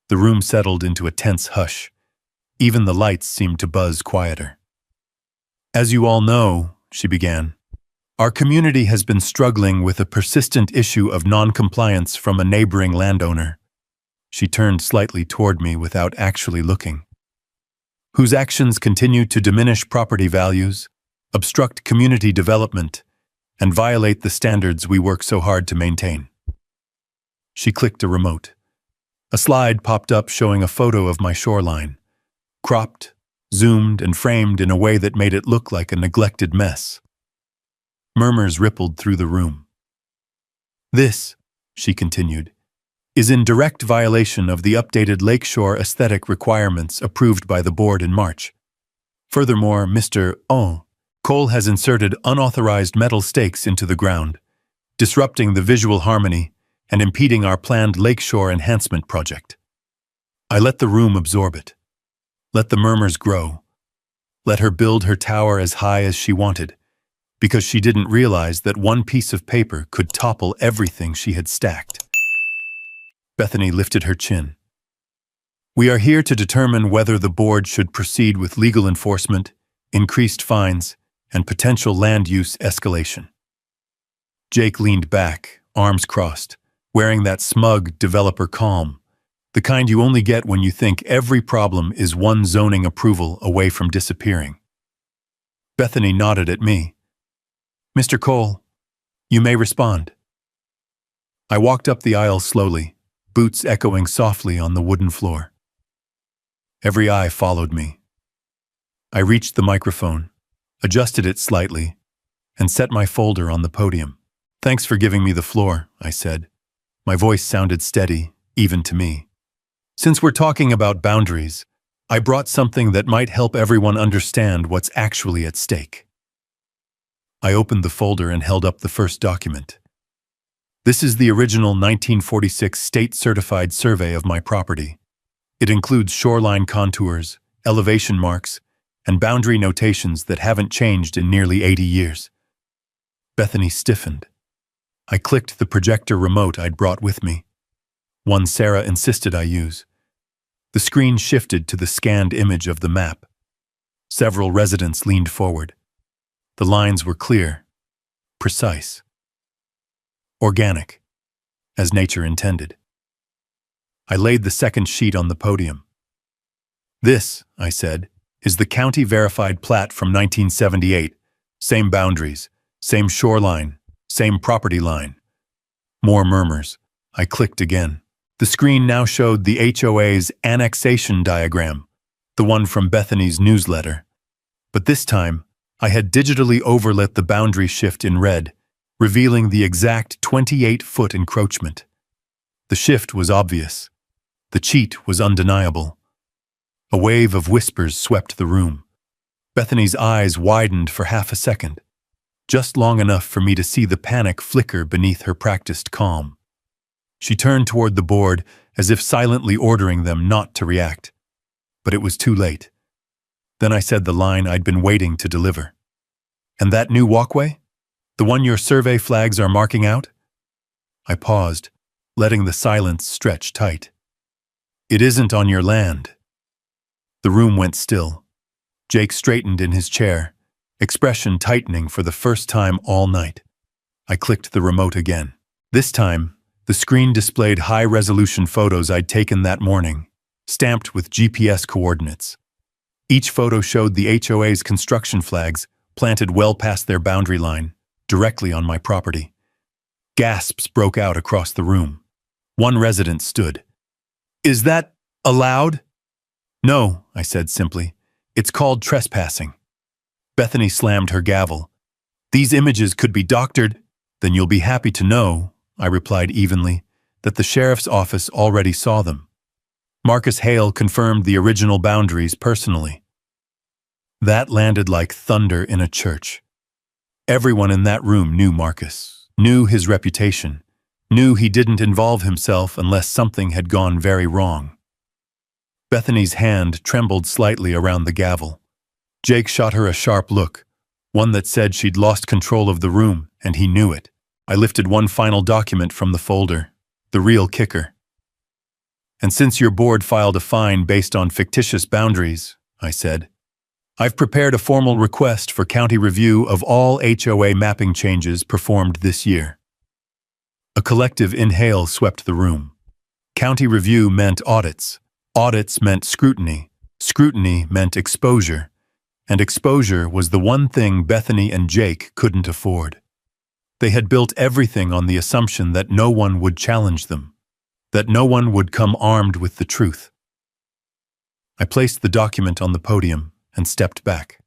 The room settled into a tense hush. Even the lights seemed to buzz quieter. "As you all know," she began, "our community has been struggling with a persistent issue of non-compliance from a neighboring landowner." She turned slightly toward me without actually looking. "Whose actions continue to diminish property values, obstruct community development, and violate the standards we work so hard to maintain." She clicked a remote. A slide popped up showing a photo of my shoreline, cropped, zoomed, and framed in a way that made it look like a neglected mess. Murmurs rippled through the room. "This," she continued, "is in direct violation of the updated lakeshore aesthetic requirements approved by the board in March. Furthermore, Mr. Cole has inserted unauthorized metal stakes into the ground, disrupting the visual harmony and impeding our planned lakeshore enhancement project." I let the room absorb it. Let the murmurs grow. Let her build her tower as high as she wanted, because she didn't realize that one piece of paper could topple everything she had stacked. Bethany lifted her chin. "We are here to determine whether the board should proceed with legal enforcement, increased fines, and potential land use escalation." Jake leaned back, arms crossed, wearing that smug developer calm, the kind you only get when you think every problem is one zoning approval away from disappearing. Bethany nodded at me. "Mr. Cole, you may respond." I walked up the aisle slowly, boots echoing softly on the wooden floor. Every eye followed me. I reached the microphone, adjusted it slightly, and set my folder on the podium. "Thanks for giving me the floor," I said. My voice sounded steady, even to me. "Since we're talking about boundaries, I brought something that might help everyone understand what's actually at stake." I opened the folder and held up the first document. This is the original 1946 state-certified survey of my property. It includes shoreline contours, elevation marks, and boundary notations that haven't changed in nearly 80 years. Bethany stiffened. I clicked the projector remote I'd brought with me, one Sarah insisted I use. The screen shifted to the scanned image of the map. Several residents leaned forward. The lines were clear, precise, organic, as nature intended. I laid the second sheet on the podium. "This," I said, "is the county-verified plat from 1978. Same boundaries, same shoreline, same property line." More murmurs. I clicked again. The screen now showed the HOA's annexation diagram, the one from Bethany's newsletter. But this time, I had digitally overlit the boundary shift in red, revealing the exact 28-foot encroachment. The shift was obvious. The cheat was undeniable. A wave of whispers swept the room. Bethany's eyes widened for half a second, just long enough for me to see the panic flicker beneath her practiced calm. She turned toward the board as if silently ordering them not to react. But it was too late. Then I said the line I'd been waiting to deliver. "And that new walkway? The one your survey flags are marking out?" I paused, letting the silence stretch tight. "It isn't on your land." The room went still. Jake straightened in his chair, expression tightening for the first time all night. I clicked the remote again. This time, the screen displayed high-resolution photos I'd taken that morning, stamped with GPS coordinates. Each photo showed the HOA's construction flags planted well past their boundary line, directly on my property. Gasps broke out across the room. One resident stood. "Is that allowed?" "No," I said simply. "It's called trespassing." Bethany slammed her gavel. "These images could be doctored." "Then you'll be happy to know," I replied evenly, "that the sheriff's office already saw them. Marcus Hale confirmed the original boundaries personally." That landed like thunder in a church. Everyone in that room knew Marcus, knew his reputation, knew he didn't involve himself unless something had gone very wrong. Bethany's hand trembled slightly around the gavel. Jake shot her a sharp look, one that said she'd lost control of the room, and he knew it. I lifted one final document from the folder, the real kicker. "And since your board filed a fine based on fictitious boundaries," I said, "I've prepared a formal request for county review of all HOA mapping changes performed this year." A collective inhale swept the room. County review meant audits. Audits meant scrutiny. Scrutiny meant exposure. And exposure was the one thing Bethany and Jake couldn't afford. They had built everything on the assumption that no one would challenge them. that no one would come armed with the truth. I placed the document on the podium and stepped back.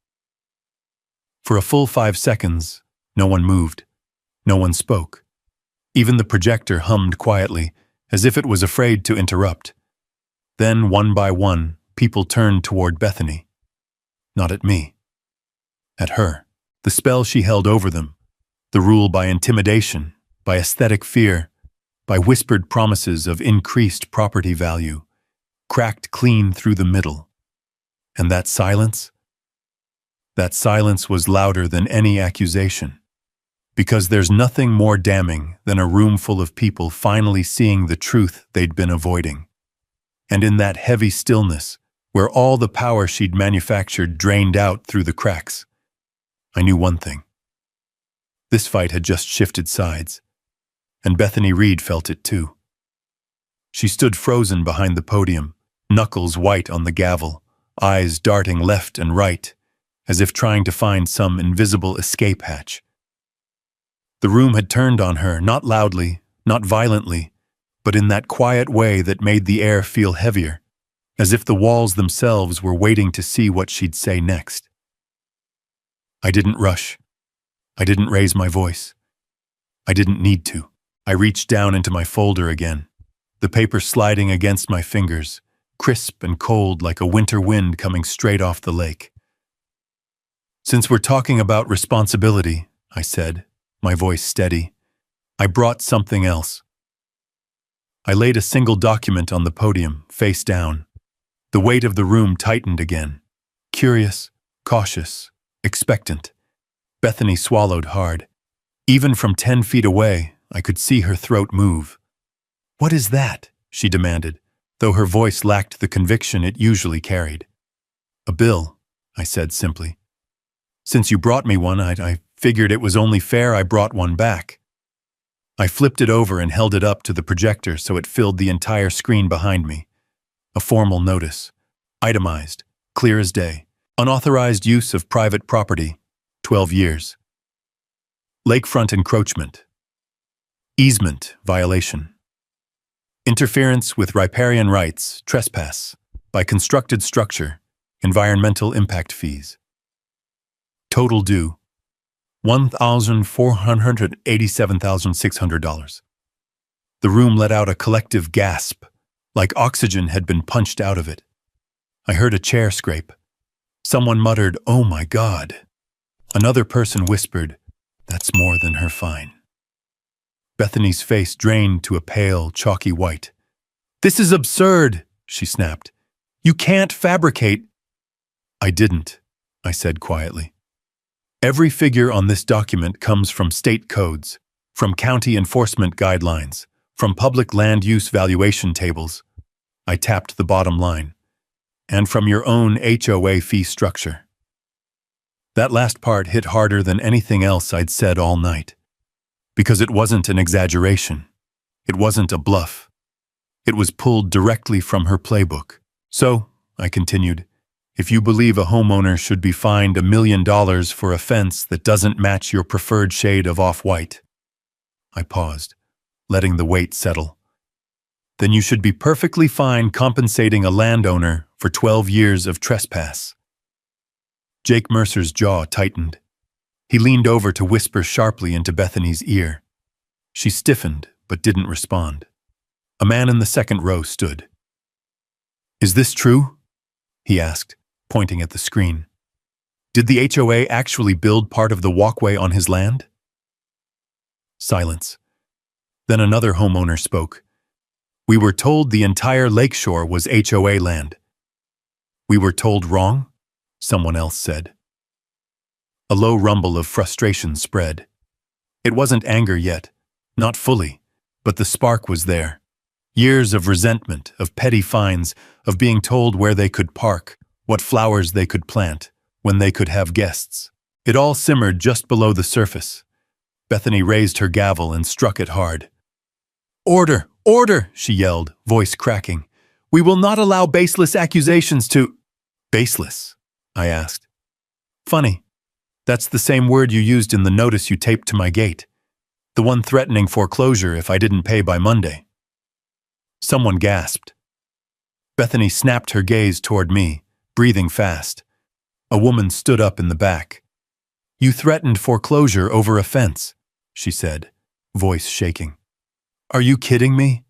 For a full 5 seconds, no one moved. No one spoke. Even the projector hummed quietly, as if it was afraid to interrupt. Then, one by one, people turned toward Bethany. Not at me. At her. The spell she held over them, the rule by intimidation, by aesthetic fear, by whispered promises of increased property value, cracked clean through the middle. And that silence? That silence was louder than any accusation. Because there's nothing more damning than a room full of people finally seeing the truth they'd been avoiding. And in that heavy stillness, where all the power she'd manufactured drained out through the cracks, I knew one thing. This fight had just shifted sides, and Bethany Reed felt it too. She stood frozen behind the podium, knuckles white on the gavel, eyes darting left and right, as if trying to find some invisible escape hatch. The room had turned on her, not loudly, not violently, but in that quiet way that made the air feel heavier, as if the walls themselves were waiting to see what she'd say next. I didn't rush. I didn't raise my voice. I didn't need to. I reached down into my folder again, the paper sliding against my fingers, crisp and cold like a winter wind coming straight off the lake. Since we're talking about responsibility, I said, my voice steady, I brought something else. I laid a single document on the podium, face down. The weight of the room tightened again. Curious, cautious, expectant. Bethany swallowed hard. Even from 10 feet away, I could see her throat move. "What is that?" she demanded, though her voice lacked the conviction it usually carried. "A bill," I said simply. "Since you brought me one, I figured it was only fair I brought one back." I flipped it over and held it up to the projector so it filled the entire screen behind me. A formal notice. Itemized, clear as day. Unauthorized use of private property, 12 years. Lakefront encroachment. Easement violation. Interference with riparian rights, trespass, by constructed structure, environmental impact fees. Total due, $1,487,600. The room let out a collective gasp, like oxygen had been punched out of it. I heard a chair scrape. Someone muttered, "Oh my God." Another person whispered, "That's more than her fine." Bethany's face drained to a pale, chalky white. "This is absurd," she snapped. "You can't fabricate." "I didn't," I said quietly. "Every figure on this document comes from state codes, from county enforcement guidelines, from public land use valuation tables." I tapped the bottom line. "And from your own HOA fee structure." That last part hit harder than anything else I'd said all night. Because it wasn't an exaggeration. It wasn't a bluff. It was pulled directly from her playbook. "So," I continued, "if you believe a homeowner should be fined $1 million for a fence that doesn't match your preferred shade of off-white." I paused, letting the weight settle. "Then you should be perfectly fine compensating a landowner for 12 years of trespass." Jake Mercer's jaw tightened. He leaned over to whisper sharply into Bethany's ear. She stiffened, but didn't respond. A man in the second row stood. "Is this true?" he asked, pointing at the screen. "Did the HOA actually build part of the walkway on his land?" Silence. Then another homeowner spoke. "We were told the entire lakeshore was HOA land." "We were told wrong?" someone else said. A low rumble of frustration spread. It wasn't anger yet, not fully, but the spark was there. Years of resentment, of petty fines, of being told where they could park, what flowers they could plant, when they could have guests. It all simmered just below the surface. Bethany raised her gavel and struck it hard. "Order! Order!" she yelled, voice cracking. "We will not allow baseless accusations to—" "Baseless?" I asked. "Funny. That's the same word you used in the notice you taped to my gate. The one threatening foreclosure if I didn't pay by Monday." Someone gasped. Bethany snapped her gaze toward me, breathing fast. A woman stood up in the back. "You threatened foreclosure over a fence," she said, voice shaking. "Are you kidding me?"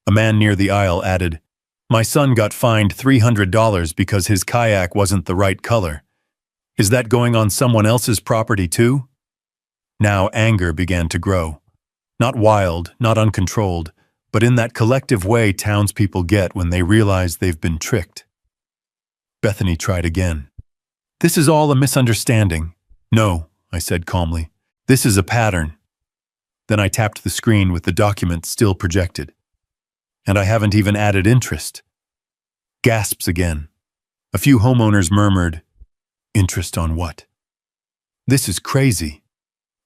A man near the aisle added, "My son got fined $300 because his kayak wasn't the right color. Is that going on someone else's property too?" Now anger began to grow. Not wild, not uncontrolled, but in that collective way townspeople get when they realize they've been tricked. Bethany tried again. "This is all a misunderstanding." "No," I said calmly. "This is a pattern." Then I tapped the screen with the document still projected. "And I haven't even added interest." Gasps again. A few homeowners murmured, "Interest on what?" "This is crazy."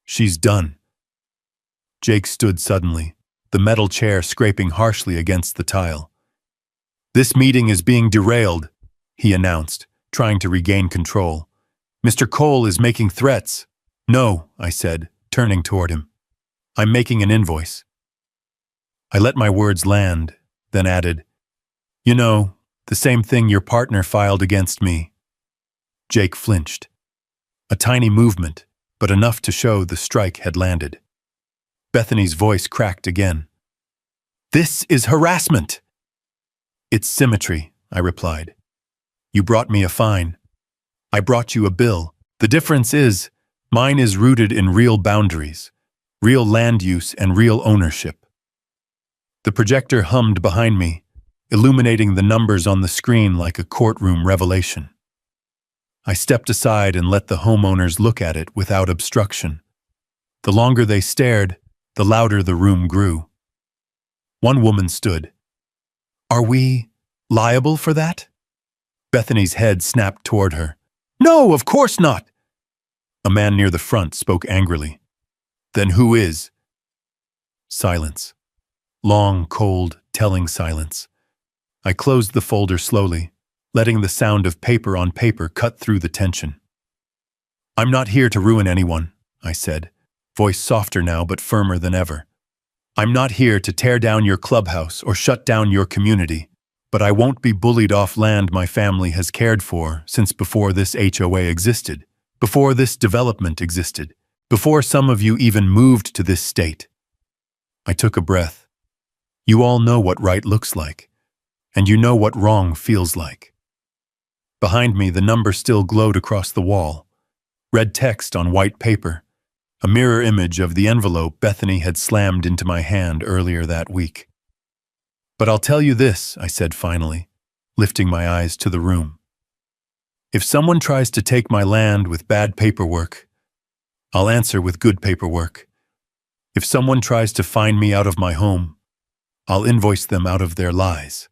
"She's done." Jake stood suddenly, the metal chair scraping harshly against the tile. "This meeting is being derailed," he announced, trying to regain control. "Mr. Cole is making threats." "No," I said, turning toward him. "I'm making an invoice." I let my words land, then added, "You know, the same thing your partner filed against me." Jake flinched. A tiny movement, but enough to show the strike had landed. Bethany's voice cracked again. "This is harassment." "It's symmetry," I replied. "You brought me a fine. I brought you a bill. The difference is, mine is rooted in real boundaries, real land use and real ownership." The projector hummed behind me, illuminating the numbers on the screen like a courtroom revelation. I stepped aside and let the homeowners look at it without obstruction. The longer they stared, the louder the room grew. One woman stood. "Are we liable for that?" Bethany's head snapped toward her. "No, of course not!" A man near the front spoke angrily. "Then who is?" Silence. Long, cold, telling silence. I closed the folder slowly, letting the sound of paper on paper cut through the tension. "I'm not here to ruin anyone," I said, voice softer now but firmer than ever. "I'm not here to tear down your clubhouse or shut down your community, but I won't be bullied off land my family has cared for since before this HOA existed, before this development existed, before some of you even moved to this state." I took a breath. You all know what right looks like, and you know what wrong feels like. Behind me, the number still glowed across the wall. Red text on white paper, a mirror image of the envelope Bethany had slammed into my hand earlier that week. "But I'll tell you this," I said finally, lifting my eyes to the room. "If someone tries to take my land with bad paperwork, I'll answer with good paperwork. If someone tries to find me out of my home, I'll invoice them out of their lies."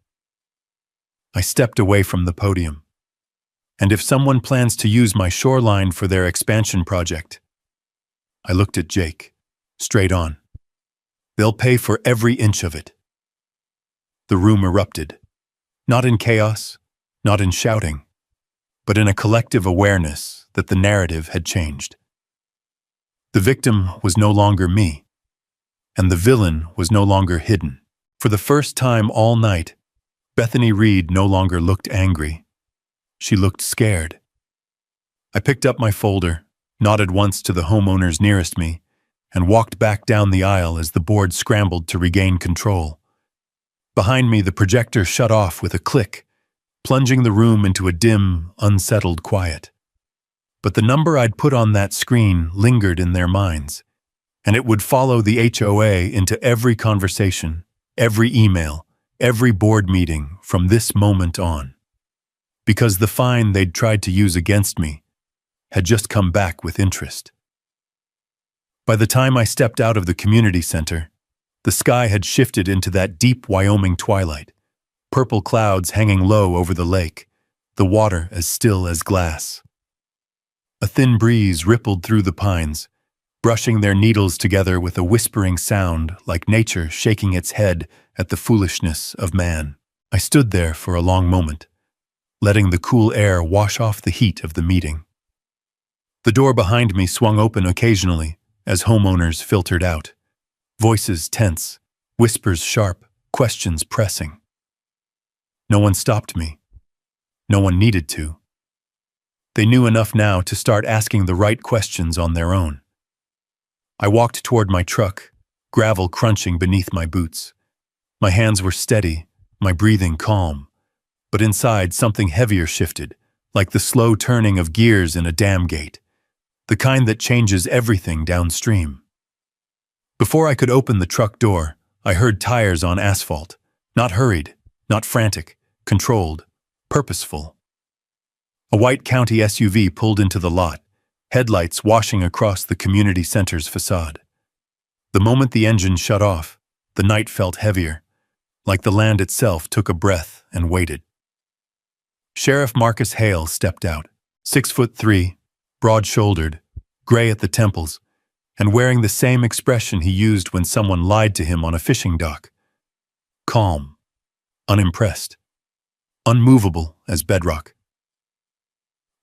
I stepped away from the podium. "And if someone plans to use my shoreline for their expansion project," I looked at Jake, straight on, "they'll pay for every inch of it." The room erupted, not in chaos, not in shouting, but in a collective awareness that the narrative had changed. The victim was no longer me, and the villain was no longer hidden. For the first time all night, Bethany Reed no longer looked angry. She looked scared. I picked up my folder, nodded once to the homeowners nearest me, and walked back down the aisle as the board scrambled to regain control. Behind me, the projector shut off with a click, plunging the room into a dim, unsettled quiet. But the number I'd put on that screen lingered in their minds, and it would follow the HOA into every conversation, every email, every board meeting from this moment on. Because the fine they'd tried to use against me had just come back with interest. By the time I stepped out of the community center, the sky had shifted into that deep Wyoming twilight, purple clouds hanging low over the lake, the water as still as glass. A thin breeze rippled through the pines, brushing their needles together with a whispering sound like nature shaking its head at the foolishness of man. I stood there for a long moment, letting the cool air wash off the heat of the meeting. The door behind me swung open occasionally as homeowners filtered out. Voices tense, whispers sharp, questions pressing. No one stopped me. No one needed to. They knew enough now to start asking the right questions on their own. I walked toward my truck, gravel crunching beneath my boots. My hands were steady, my breathing calm, but inside something heavier shifted, like the slow turning of gears in a dam gate, the kind that changes everything downstream. Before I could open the truck door, I heard tires on asphalt, not hurried, not frantic, controlled, purposeful. A white county SUV pulled into the lot, headlights washing across the community center's facade. The moment the engine shut off, the night felt heavier, like the land itself took a breath and waited. Sheriff Marcus Hale stepped out, 6'3", broad-shouldered, gray at the temples, and wearing the same expression he used when someone lied to him on a fishing dock. Calm, unimpressed, unmovable as bedrock.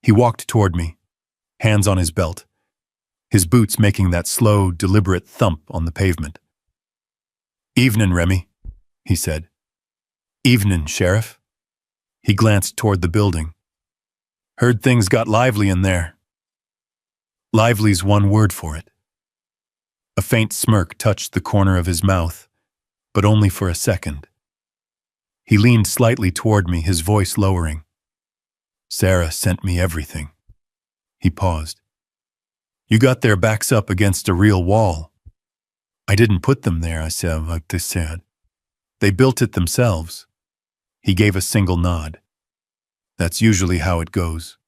He walked toward me, hands on his belt, his boots making that slow, deliberate thump on the pavement. "Evenin', Remy," he said. "Evenin', Sheriff." He glanced toward the building. "Heard things got lively in there." Lively's one word for it. A faint smirk touched the corner of his mouth, but only for a second. He leaned slightly toward me, his voice lowering. "Sarah sent me everything." He paused. "You got their backs up against a real wall." "I didn't put them there," I said, like they said. "They built it themselves." He gave a single nod. "That's usually how it goes."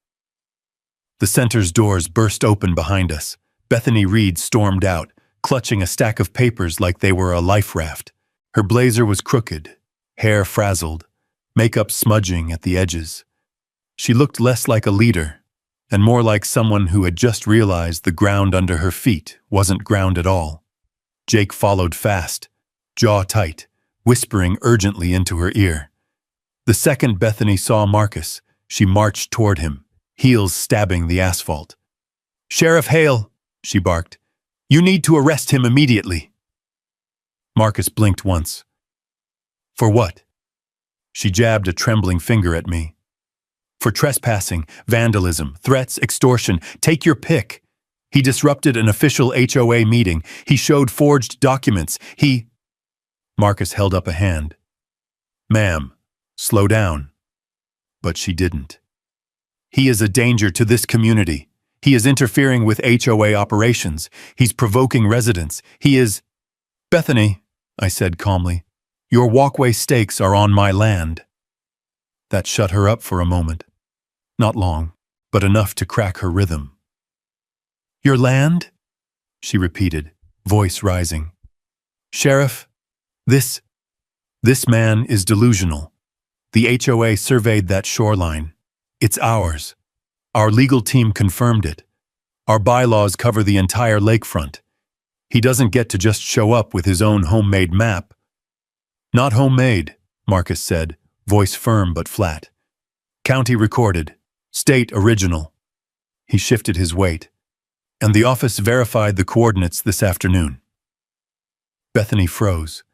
The center's doors burst open behind us. Bethany Reed stormed out, clutching a stack of papers like they were a life raft. Her blazer was crooked, hair frazzled, makeup smudging at the edges. She looked less like a leader, and more like someone who had just realized the ground under her feet wasn't ground at all. Jake followed fast, jaw tight, whispering urgently into her ear. The second Bethany saw Marcus, she marched toward him, heels stabbing the asphalt. "Sheriff Hale," she barked, "you need to arrest him immediately." Marcus blinked once. "For what?" She jabbed a trembling finger at me. "For trespassing, vandalism, threats, extortion, take your pick. He disrupted an official HOA meeting. He showed forged documents. Marcus held up a hand. "Ma'am, slow down." But she didn't. "He is a danger to this community. He is interfering with HOA operations. He's provoking residents. He is—" "Bethany," I said calmly, "your walkway stakes are on my land." That shut her up for a moment. Not long, but enough to crack her rhythm. "Your land?" she repeated, voice rising. "Sheriff, this man is delusional. The HOA surveyed that shoreline. It's ours. Our legal team confirmed it. Our bylaws cover the entire lakefront. He doesn't get to just show up with his own homemade map." "Not homemade," Marcus said, voice firm but flat. "County recorded. State original." He shifted his weight. "And the office verified the coordinates this afternoon." Bethany froze.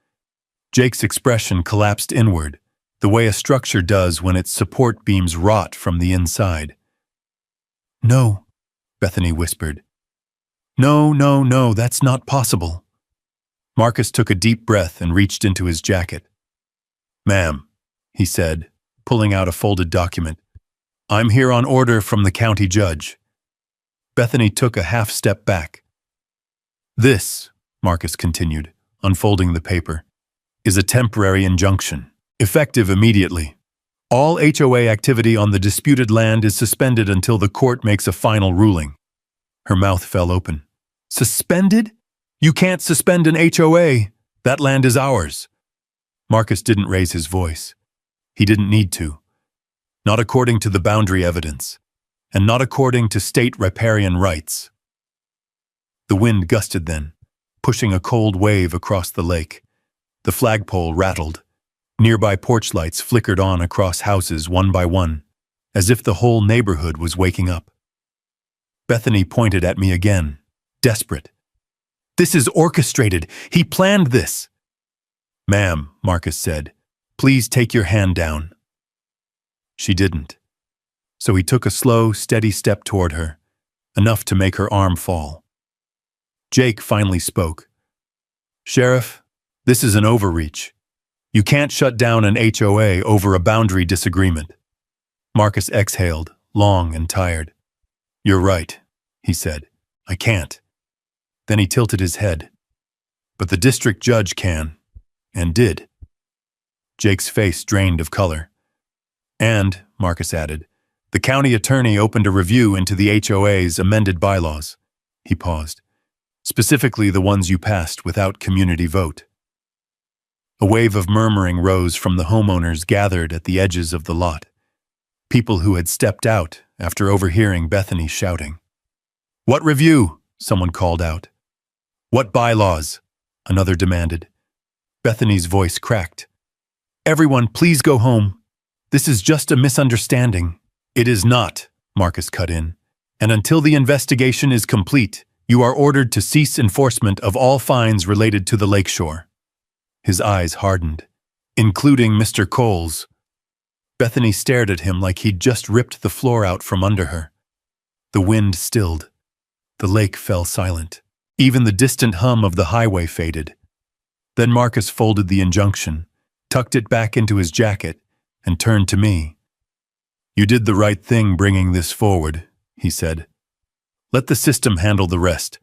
Jake's expression collapsed inward, the way a structure does when its support beams rot from the inside. "No," Bethany whispered. No, that's not possible." Marcus took a deep breath and reached into his jacket. "Ma'am," he said, pulling out a folded document, "I'm here on order from the county judge." Bethany took a half step back. "This," Marcus continued, unfolding the paper, "is a temporary injunction, effective immediately. All HOA activity on the disputed land is suspended until the court makes a final ruling." Her mouth fell open. "Suspended? You can't suspend an HOA. That land is ours." Marcus didn't raise his voice. He didn't need to. Not according to the boundary evidence, and not according to state riparian rights. The wind gusted then, pushing a cold wave across the lake. The flagpole rattled. Nearby porch lights flickered on across houses one by one, as if the whole neighborhood was waking up. Bethany pointed at me again, desperate. "This is orchestrated. He planned this." "Ma'am," Marcus said, "please take your hand down." She didn't. So he took a slow, steady step toward her, enough to make her arm fall. Jake finally spoke. "Sheriff, this is an overreach. You can't shut down an HOA over a boundary disagreement." Marcus exhaled, long and tired. "You're right," he said. "I can't." Then he tilted his head. "But the district judge can, and did." Jake's face drained of color. "And," Marcus added, "the county attorney opened a review into the HOA's amended bylaws." He paused. "Specifically the ones you passed without community vote." A wave of murmuring rose from the homeowners gathered at the edges of the lot. People who had stepped out after overhearing Bethany shouting. "What review?" someone called out. "What bylaws?" another demanded. Bethany's voice cracked. "Everyone, please go home. This is just a misunderstanding." "It is not," Marcus cut in. "And until the investigation is complete, you are ordered to cease enforcement of all fines related to the lakeshore." His eyes hardened, including Mr. Cole's. Bethany stared at him like he'd just ripped the floor out from under her. The wind stilled. The lake fell silent. Even the distant hum of the highway faded. Then Marcus folded the injunction, tucked it back into his jacket, and turned to me. "You did the right thing bringing this forward," he said. "Let the system handle the rest."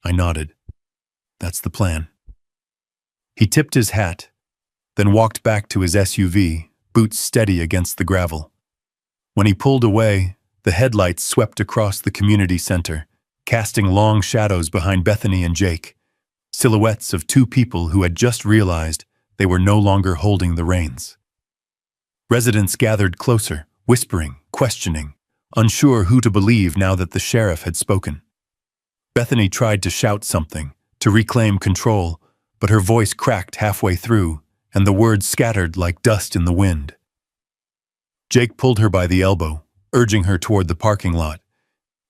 I nodded. "That's the plan." He tipped his hat, then walked back to his SUV, boots steady against the gravel. When he pulled away, the headlights swept across the community center, casting long shadows behind Bethany and Jake, silhouettes of two people who had just realized they were no longer holding the reins. Residents gathered closer, whispering, questioning, unsure who to believe now that the sheriff had spoken. Bethany tried to shout something, to reclaim control, but her voice cracked halfway through, and the words scattered like dust in the wind. Jake pulled her by the elbow, urging her toward the parking lot,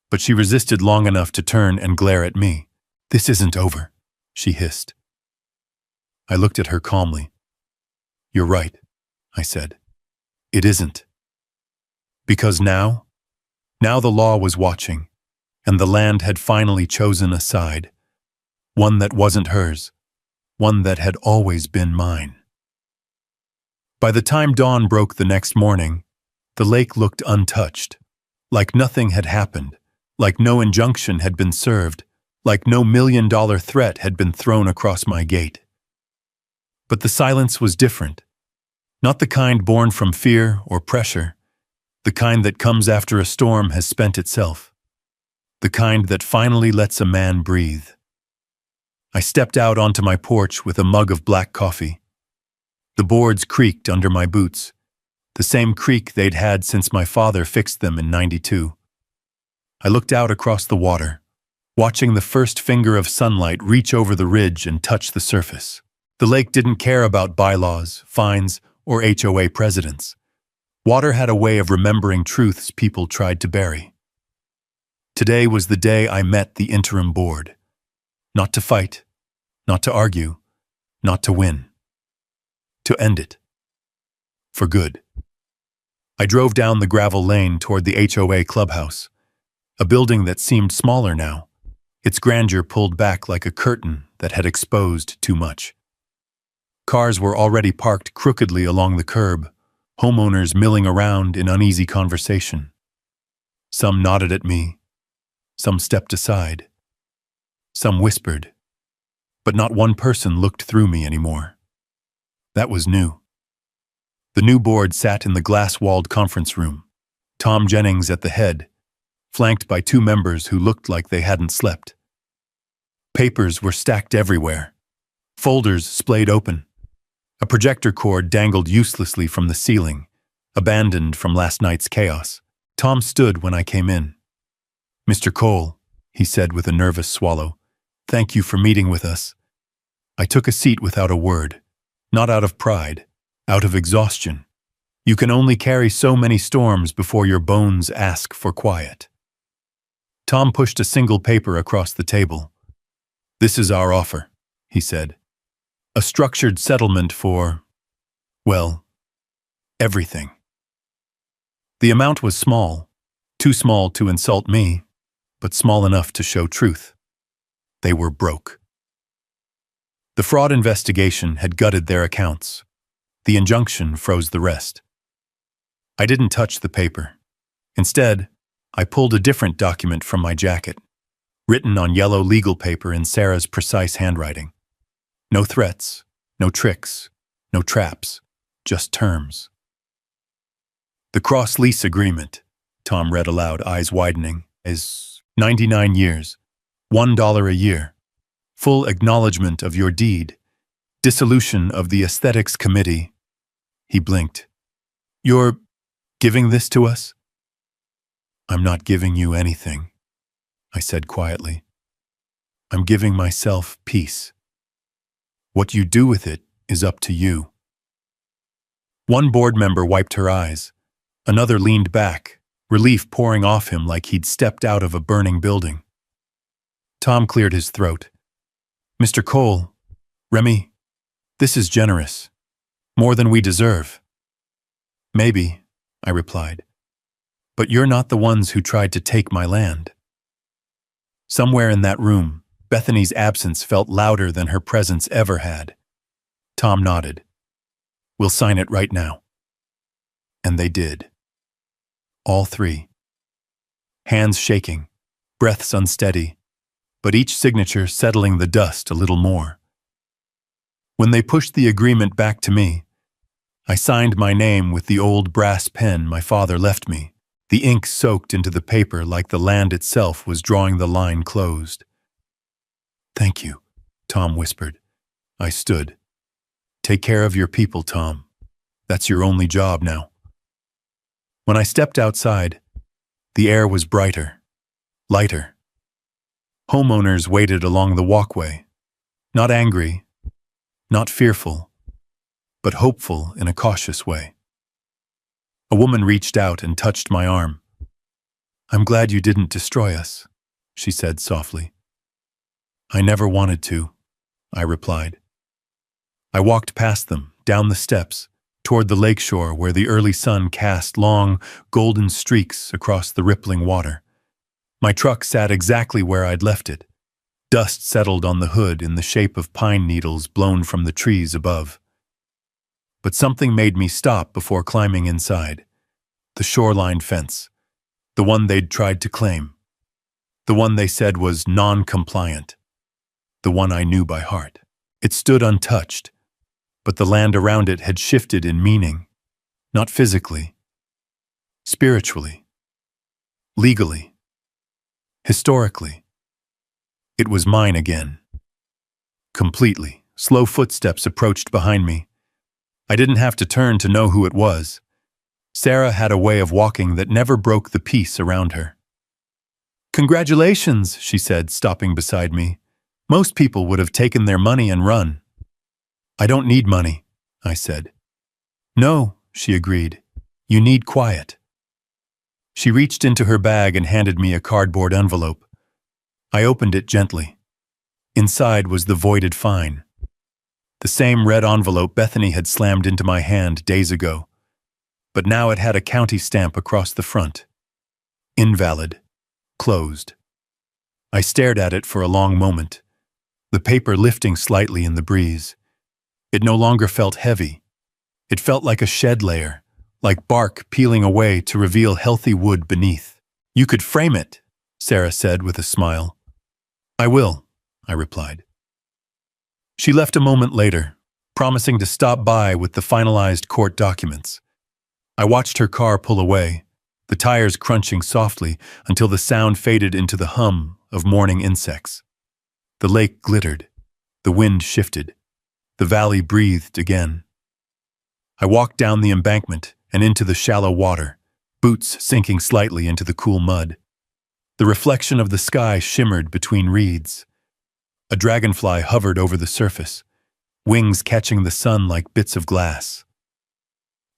but she resisted long enough to turn and glare at me. "This isn't over," she hissed. I looked at her calmly. "You're right," I said. "It isn't." Because now the law was watching, and the land had finally chosen a side, one that wasn't hers, one that had always been mine. By the time dawn broke the next morning, the lake looked untouched, like nothing had happened, like no injunction had been served, like no $1 million threat had been thrown across my gate. But the silence was different, not the kind born from fear or pressure, the kind that comes after a storm has spent itself, the kind that finally lets a man breathe. I stepped out onto my porch with a mug of black coffee. The boards creaked under my boots, the same creak they'd had since my father fixed them in '92. I looked out across the water, watching the first finger of sunlight reach over the ridge and touch the surface. The lake didn't care about bylaws, fines, or HOA presidents. Water had a way of remembering truths people tried to bury. Today was the day I met the interim board. Not to fight, not to argue, not to win. To end it. For good. I drove down the gravel lane toward the HOA clubhouse, a building that seemed smaller now, its grandeur pulled back like a curtain that had exposed too much. Cars were already parked crookedly along the curb, homeowners milling around in uneasy conversation. Some nodded at me, some stepped aside, some whispered, but not one person looked through me anymore. That was new. The new board sat in the glass-walled conference room, Tom Jennings at the head, flanked by two members who looked like they hadn't slept. Papers were stacked everywhere, folders splayed open. A projector cord dangled uselessly from the ceiling, abandoned from last night's chaos. Tom stood when I came in. "Mr. Cole," he said with a nervous swallow, "thank you for meeting with us." I took a seat without a word, not out of pride, out of exhaustion. You can only carry so many storms before your bones ask for quiet. Tom pushed a single paper across the table. "This is our offer," he said. A structured settlement for, well, everything. The amount was small, too small to insult me, but small enough to show truth. They were broke. The fraud investigation had gutted their accounts. The injunction froze the rest. I didn't touch the paper. Instead, I pulled a different document from my jacket, written on yellow legal paper in Sarah's precise handwriting. No threats, no tricks, no traps, just terms. The cross-lease agreement, Tom read aloud, eyes widening, is 99 years, $1 a year, full acknowledgement of your deed, dissolution of the aesthetics committee. He blinked. You're giving this to us? I'm not giving you anything, I said quietly. I'm giving myself peace. What you do with it is up to you. One board member wiped her eyes. Another leaned back, relief pouring off him like he'd stepped out of a burning building. Tom cleared his throat. Mr. Cole, Remy, this is generous. More than we deserve. Maybe, I replied. But you're not the ones who tried to take my land. Somewhere in that room, Bethany's absence felt louder than her presence ever had. Tom nodded. We'll sign it right now. And they did. All three. Hands shaking, breaths unsteady, but each signature settling the dust a little more. When they pushed the agreement back to me, I signed my name with the old brass pen my father left me, the ink soaked into the paper like the land itself was drawing the line closed. Thank you, Tom whispered. I stood. Take care of your people, Tom. That's your only job now. When I stepped outside, the air was brighter, lighter. Homeowners waited along the walkway, not angry, not fearful, but hopeful in a cautious way. A woman reached out and touched my arm. I'm glad you didn't destroy us, she said softly. I never wanted to, I replied. I walked past them, down the steps, toward the lakeshore where the early sun cast long, golden streaks across the rippling water. My truck sat exactly where I'd left it. Dust settled on the hood in the shape of pine needles blown from the trees above. But something made me stop before climbing inside. The shoreline fence. The one they'd tried to claim. The one they said was non-compliant. The one I knew by heart. It stood untouched, but the land around it had shifted in meaning, not physically, spiritually, legally, historically. It was mine again. Completely. Slow footsteps approached behind me. I didn't have to turn to know who it was. Sarah had a way of walking that never broke the peace around her. Congratulations, she said, stopping beside me. Most people would have taken their money and run. I don't need money, I said. No, she agreed. You need quiet. She reached into her bag and handed me a cardboard envelope. I opened it gently. Inside was the voided fine. The same red envelope Bethany had slammed into my hand days ago. But now it had a county stamp across the front. Invalid. Closed. I stared at it for a long moment, the paper lifting slightly in the breeze. It no longer felt heavy. It felt like a shed layer, like bark peeling away to reveal healthy wood beneath. You could frame it, Sarah said with a smile. I will, I replied. She left a moment later, promising to stop by with the finalized court documents. I watched her car pull away, the tires crunching softly until the sound faded into the hum of morning insects. The lake glittered. The wind shifted. The valley breathed again. I walked down the embankment and into the shallow water, boots sinking slightly into the cool mud. The reflection of the sky shimmered between reeds. A dragonfly hovered over the surface, wings catching the sun like bits of glass.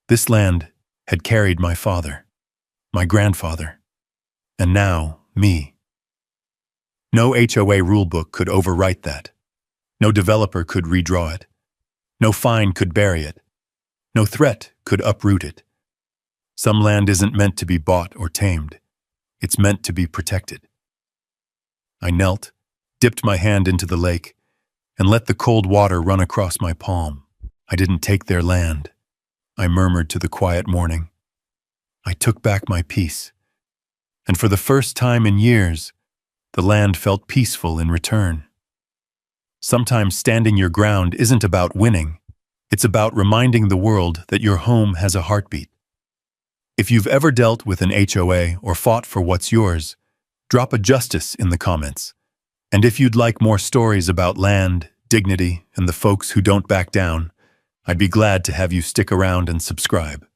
This land had carried my father, my grandfather, and now me. No HOA rulebook could overwrite that. No developer could redraw it. No fine could bury it. No threat could uproot it. Some land isn't meant to be bought or tamed. It's meant to be protected. I knelt, dipped my hand into the lake, and let the cold water run across my palm. I didn't take their land, I murmured to the quiet morning. I took back my peace. And for the first time in years, the land felt peaceful in return. Sometimes standing your ground isn't about winning. It's about reminding the world that your home has a heartbeat. If you've ever dealt with an HOA or fought for what's yours, drop a justice in the comments. And if you'd like more stories about land, dignity, and the folks who don't back down, I'd be glad to have you stick around and subscribe.